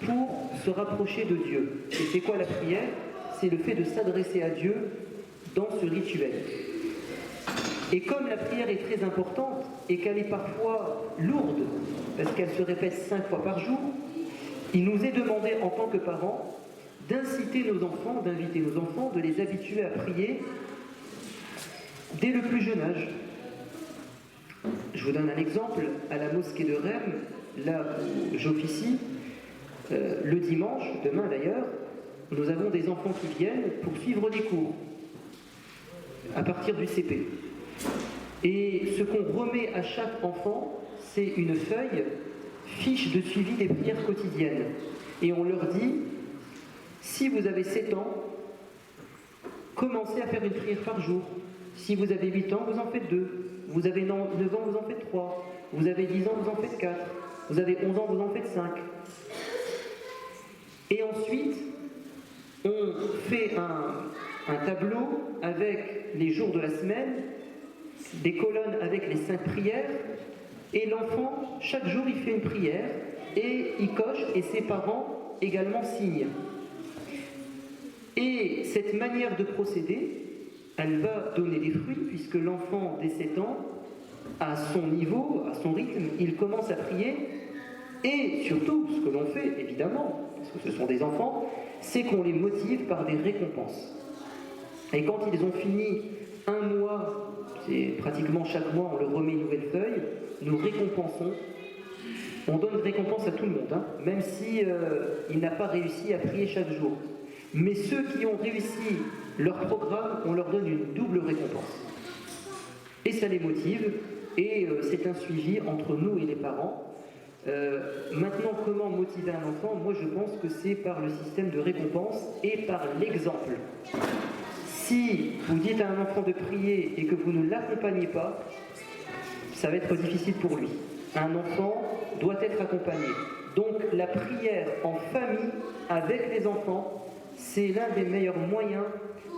pour se rapprocher de Dieu. Et c'est quoi la prière? C'est le fait de s'adresser à Dieu dans ce rituel. Et comme la prière est très importante et qu'elle est parfois lourde, parce qu'elle se répète 5 fois par jour, il nous est demandé en tant que parents d'inviter nos enfants, de les habituer à prier dès le plus jeune âge. Je vous donne un exemple, à la mosquée de Rem, là où j'officie, le dimanche, demain d'ailleurs, nous avons des enfants qui viennent pour suivre des cours, à partir du CP. Et ce qu'on remet à chaque enfant, c'est une feuille, fiche de suivi des prières quotidiennes. Et on leur dit, si vous avez 7 ans, commencez à faire une prière par jour. Si vous avez 8 ans, vous en faites 2. Vous avez 9 ans, vous en faites 3. Vous avez 10 ans, vous en faites 4. Vous avez 11 ans, vous en faites 5. Et ensuite, on fait un tableau avec les jours de la semaine, des colonnes avec les 5 prières, et l'enfant, chaque jour, il fait une prière, et il coche, et ses parents également signent. Et cette manière de procéder, elle va donner des fruits, puisque l'enfant, dès 7 ans, à son niveau, à son rythme, il commence à prier, et surtout, ce que l'on fait, évidemment, parce que ce sont des enfants, c'est qu'on les motive par des récompenses. Et quand ils ont fini 1 mois, c'est pratiquement chaque mois, on leur remet une nouvelle feuille, nous récompensons. On donne une récompense à tout le monde, même si il n'a pas réussi à prier chaque jour. Mais ceux qui ont réussi leur programme, on leur donne une double récompense. Et ça les motive, et c'est un suivi entre nous et les parents. Maintenant, comment motiver un enfant? Moi, je pense que c'est par le système de récompense et par l'exemple. Si vous dites à un enfant de prier et que vous ne l'accompagnez pas, ça va être difficile pour lui. Un enfant doit être accompagné. Donc la prière en famille avec les enfants, c'est l'un des meilleurs moyens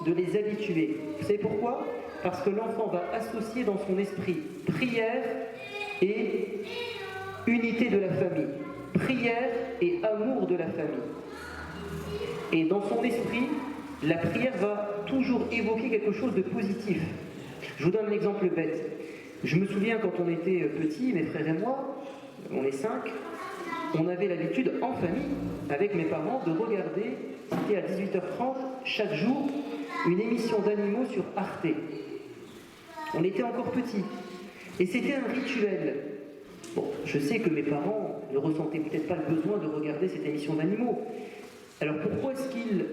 de les habituer. Vous savez pourquoi? Parce que l'enfant va associer dans son esprit prière et unité de la famille, prière et amour de la famille. Et dans son esprit, la prière va toujours évoquer quelque chose de positif. Je vous donne un exemple bête. Je me souviens quand on était petits, mes frères et moi, on est 5, on avait l'habitude en famille, avec mes parents, de regarder, c'était à 18h30, chaque jour, une émission d'animaux sur Arte. On était encore petits. Et c'était un rituel. Bon, je sais que mes parents ne ressentaient peut-être pas le besoin de regarder cette émission d'animaux. Alors pourquoi est-ce qu'ils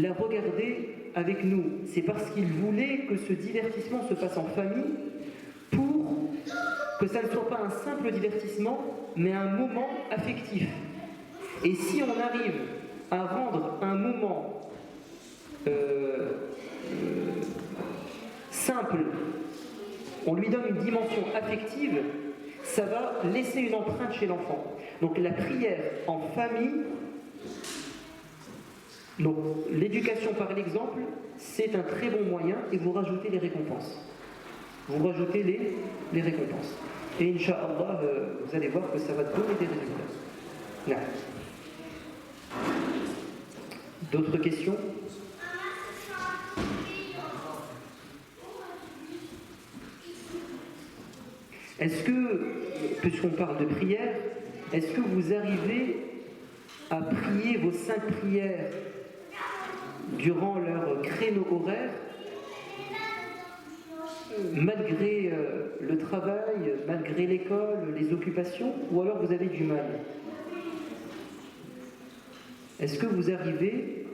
la regardaient avec nous? C'est parce qu'ils voulaient que ce divertissement se fasse en famille pour que ça ne soit pas un simple divertissement, mais un moment affectif. Et si on arrive à rendre un moment simple, on lui donne une dimension affective, ça va laisser une empreinte chez l'enfant. Donc la prière en famille, Donc l'éducation par l'exemple, c'est un très bon moyen et vous rajoutez les récompenses. Vous rajoutez les récompenses. Et Inch'Allah, vous allez voir que ça va donner des résultats. Non. D'autres questions? Est-ce que, puisqu'on parle de prière, est-ce que vous arrivez à prier vos 5 prières durant leur créneau horaire, malgré le travail, malgré l'école, les occupations, ou alors vous avez du mal? Est-ce que vous arrivez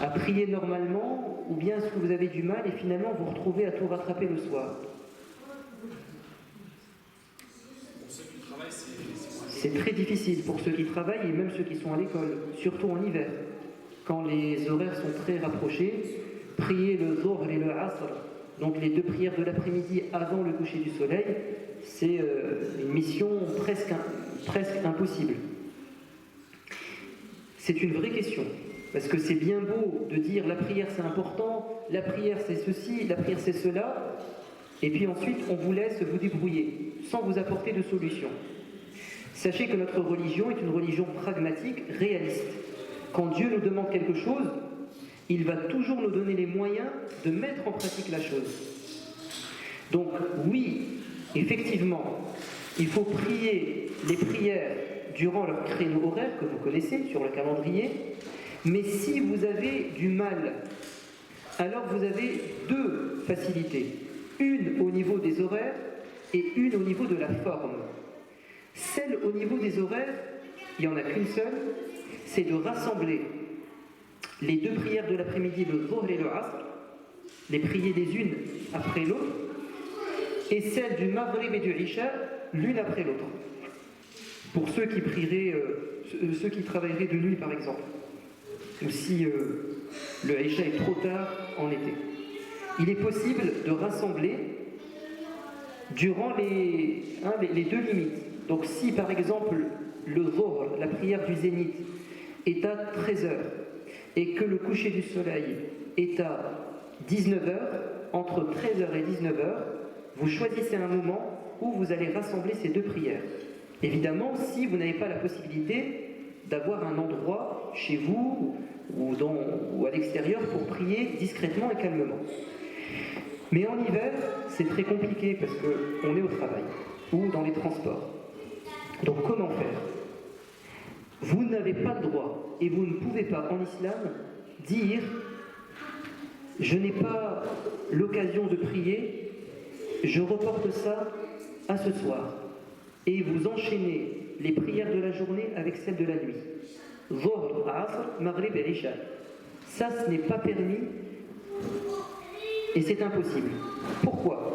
à prier normalement, ou bien est-ce que vous avez du mal et finalement vous retrouvez à tout rattraper le soir? C'est très difficile pour ceux qui travaillent et même ceux qui sont à l'école, surtout en hiver, quand les horaires sont très rapprochés. Prier le Zohr et le Asr, donc les 2 prières de l'après-midi avant le coucher du soleil, c'est une mission presque impossible. C'est une vraie question, parce que c'est bien beau de dire la prière c'est important, la prière c'est ceci, la prière c'est cela, et puis ensuite on vous laisse vous débrouiller, sans vous apporter de solution. Sachez que notre religion est une religion pragmatique, réaliste. Quand Dieu nous demande quelque chose, il va toujours nous donner les moyens de mettre en pratique la chose. Donc oui, effectivement, il faut prier les prières durant leur créneau horaire que vous connaissez sur le calendrier, mais si vous avez du mal, alors vous avez 2 facilités. Une au niveau des horaires et une au niveau de la forme. Celle au niveau des horaires, il n'y en a qu'une seule, c'est de rassembler les 2 prières de l'après-midi, le Zohr et le Asr, les prier les unes après l'autre, et celle du Maghrib et du Isha, l'une après l'autre. Pour ceux qui prieraient, ceux qui travailleraient de nuit par exemple, ou si le Isha est trop tard en été. Il est possible de rassembler durant les 2 limites. Donc si par exemple le Zohr, la prière du zénith, est à 13h et que le coucher du soleil est à 19h, entre 13h et 19h, vous choisissez un moment où vous allez rassembler ces 2 prières. Évidemment, si vous n'avez pas la possibilité d'avoir un endroit chez vous ou à l'extérieur pour prier discrètement et calmement. Mais en hiver, c'est très compliqué parce qu'on est au travail ou dans les transports. Donc comment faire? Vous n'avez pas le droit et vous ne pouvez pas en islam dire « je n'ai pas l'occasion de prier, je reporte ça à ce soir » et vous enchaînez les prières de la journée avec celles de la nuit. Zohr, Asr, Maghrib et Isha. Ça, ce n'est pas permis et c'est impossible. Pourquoi?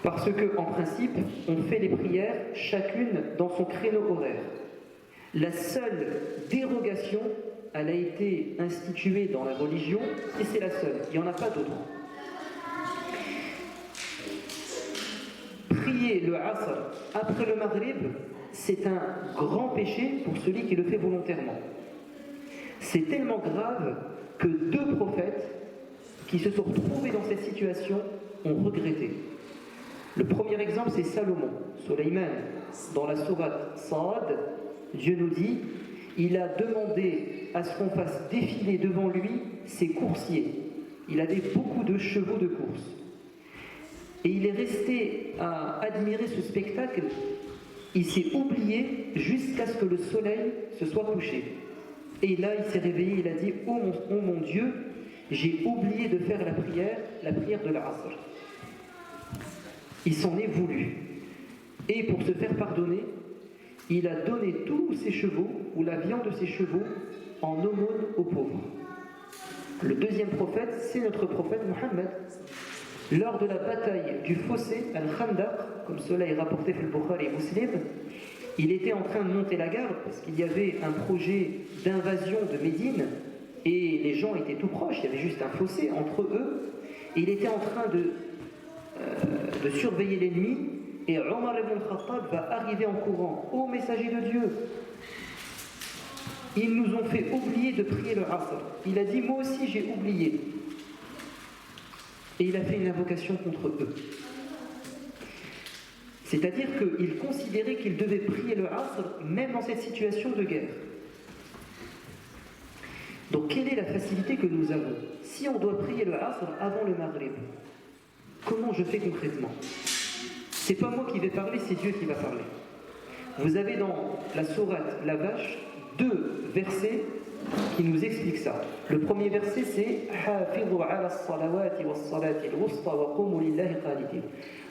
Parce que, en principe, on fait les prières chacune dans son créneau horaire. La seule dérogation, elle a été instituée dans la religion et c'est la seule. Il n'y en a pas d'autre. Prier le Asr après le Maghrib, c'est un grand péché pour celui qui le fait volontairement. C'est tellement grave que 2 prophètes qui se sont retrouvés dans cette situation ont regretté. Le premier exemple, c'est Salomon, Sulayman. Dans la sourate Sa'ad, Dieu nous dit, il a demandé à ce qu'on fasse défiler devant lui ses coursiers. Il avait beaucoup de chevaux de course. Et il est resté à admirer ce spectacle. Il s'est oublié jusqu'à ce que le soleil se soit couché. Et là, il s'est réveillé, il a dit, oh mon Dieu, j'ai oublié de faire la prière de l'Asr. Il s'en est voulu. Et pour se faire pardonner, il a donné tous ses chevaux, ou la viande de ses chevaux, en aumône aux pauvres. Le deuxième prophète, c'est notre prophète Mohammed. Lors de la bataille du fossé, Al-Khandaq, comme cela est rapporté par le Bukhari et Muslim, il était en train de monter la garde parce qu'il y avait un projet d'invasion de Médine et les gens étaient tout proches, il y avait juste un fossé entre eux, et il était en train de surveiller l'ennemi, et Omar ibn al-Khattab va arriver en courant. « Ô messager de Dieu, Ils nous ont fait oublier de prier le Asr. Il a dit, moi aussi j'ai oublié. Et il a fait une invocation contre eux. C'est-à-dire qu'il considérait qu'il devait prier le Asr même dans cette situation de guerre. Donc quelle est la facilité que nous avons? Si on doit prier le Asr avant le Maghrib, comment je fais concrètement? C'est pas moi qui vais parler, c'est Dieu qui va parler. Vous avez dans la sourate La Vache 2 versets qui nous expliquent ça. Le premier verset c'est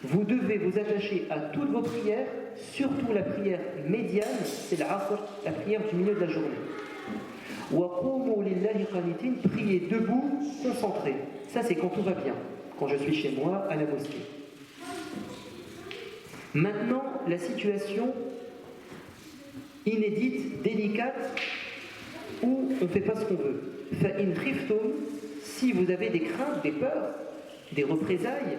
vous devez vous attacher à toutes vos prières, surtout la prière médiane, c'est l'Asr, la prière du milieu de la journée. Priez debout, concentré. Ça c'est quand tout va bien, quand je suis chez moi à la mosquée. Maintenant, la situation inédite, délicate, où on ne fait pas ce qu'on veut. فَإِنْ خِفْتُمْ, si vous avez des craintes, des peurs, des représailles,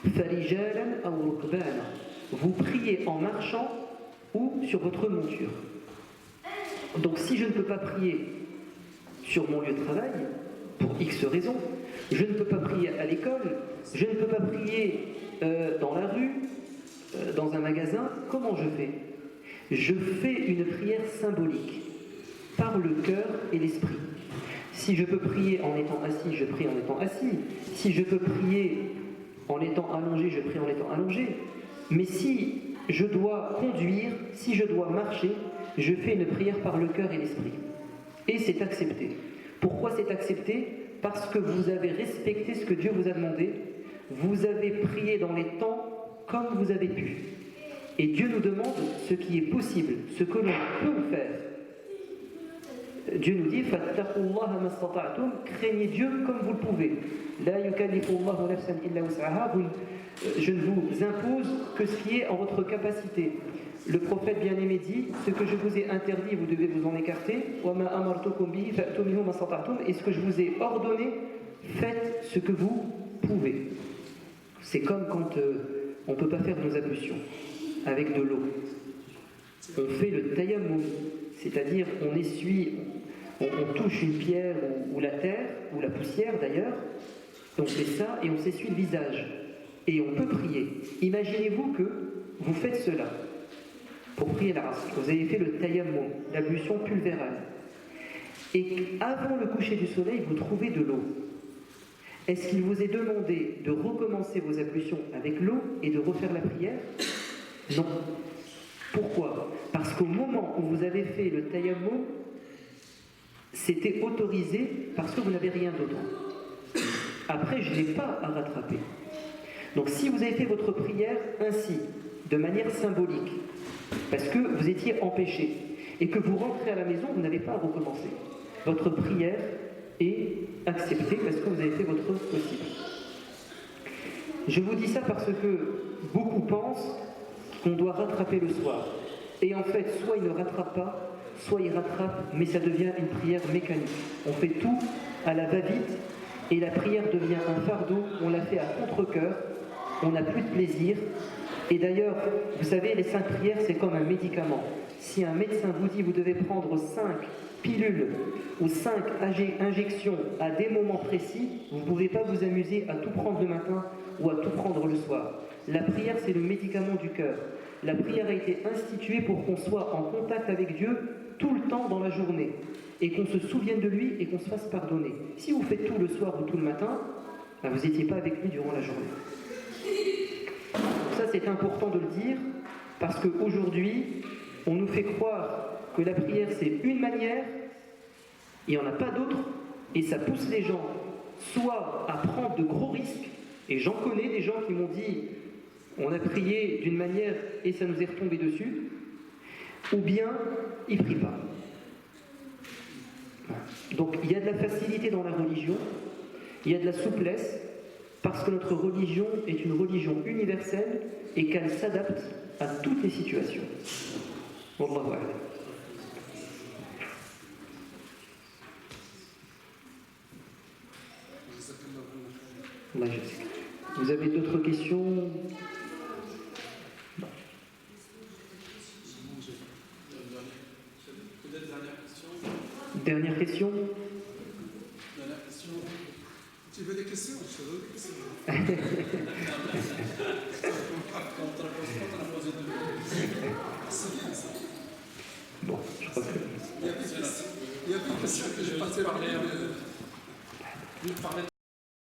فَرِجَالًا أَوْ رُكْبَانًا, vous priez en marchant ou sur votre monture. Donc si je ne peux pas prier sur mon lieu de travail, pour X raisons, je ne peux pas prier à l'école, je ne peux pas prier dans la rue, dans un magasin, comment je fais? Je fais une prière symbolique, par le cœur et l'esprit. Si je peux prier en étant assis, je prie en étant assis. Si je peux prier en étant allongé, je prie en étant allongé. Mais si je dois conduire, si je dois marcher, je fais une prière par le cœur et l'esprit. Et c'est accepté. Pourquoi c'est accepté? Parce que vous avez respecté ce que Dieu vous a demandé. Vous avez prié dans les temps comme vous avez pu. Et Dieu nous demande ce qui est possible, ce que l'on peut faire. Dieu nous dit craignez Dieu comme vous le pouvez. Je ne vous impose que ce qui est en votre capacité. Le prophète bien-aimé dit, ce que je vous ai interdit, vous devez vous en écarter. Et ce que je vous ai ordonné, faites ce que vous pouvez. C'est comme quand on ne peut pas faire nos ablutions avec de l'eau. On fait le tayammum, c'est-à-dire on essuie, on touche une pierre ou la terre, ou la poussière d'ailleurs, on fait ça et on s'essuie le visage. Et on peut prier. Imaginez-vous que vous faites cela pour prier l'Asr. Vous avez fait le tayammum, l'ablution pulvérale. Et avant le coucher du soleil, vous trouvez de l'eau. Est-ce qu'il vous est demandé de recommencer vos ablutions avec l'eau et de refaire la prière? Non. Pourquoi? Parce qu'au moment où vous avez fait le tayammum, c'était autorisé parce que vous n'avez rien d'autre. Après, je n'ai pas à rattraper. Donc si vous avez fait votre prière ainsi, de manière symbolique, parce que vous étiez empêché, et que vous rentrez à la maison, vous n'avez pas à recommencer. Votre prière est acceptée parce que vous avez fait votre possible. Je vous dis ça parce que beaucoup pensent qu'on doit rattraper le soir. Et en fait, soit il ne rattrape pas, soit il rattrape, mais ça devient une prière mécanique. On fait tout à la va-vite, et la prière devient un fardeau, on la fait à contre-cœur, on n'a plus de plaisir. Et d'ailleurs, vous savez, les 5 prières, c'est comme un médicament. Si un médecin vous dit vous devez prendre 5 pilules ou 5 injections à des moments précis, vous ne pouvez pas vous amuser à tout prendre le matin ou à tout prendre le soir. La prière, c'est le médicament du cœur. La prière a été instituée pour qu'on soit en contact avec Dieu tout le temps dans la journée et qu'on se souvienne de lui et qu'on se fasse pardonner. Si vous faites tout le soir ou tout le matin, ben vous n'étiez pas avec lui durant la journée. Donc ça, c'est important de le dire parce qu'aujourd'hui, on nous fait croire que la prière, c'est une manière, il n'y en a pas d'autre, et ça pousse les gens soit à prendre de gros risques, et j'en connais des gens qui m'ont dit on a prié d'une manière et ça nous est retombé dessus, ou bien ils ne prient pas. Donc il y a de la facilité dans la religion, il y a de la souplesse, parce que notre religion est une religion universelle et qu'elle s'adapte à toutes les situations. Wallahu a'lam. Vous avez d'autres questions? Non. Dernière question. Dernière question. Tu veux des questions? Je te donne des questions. Quand tu réponds pas, tu as posé deux. C'est bien ça. Bon, je crois que... Il y a des questions que j'ai pas terminées. Je parlais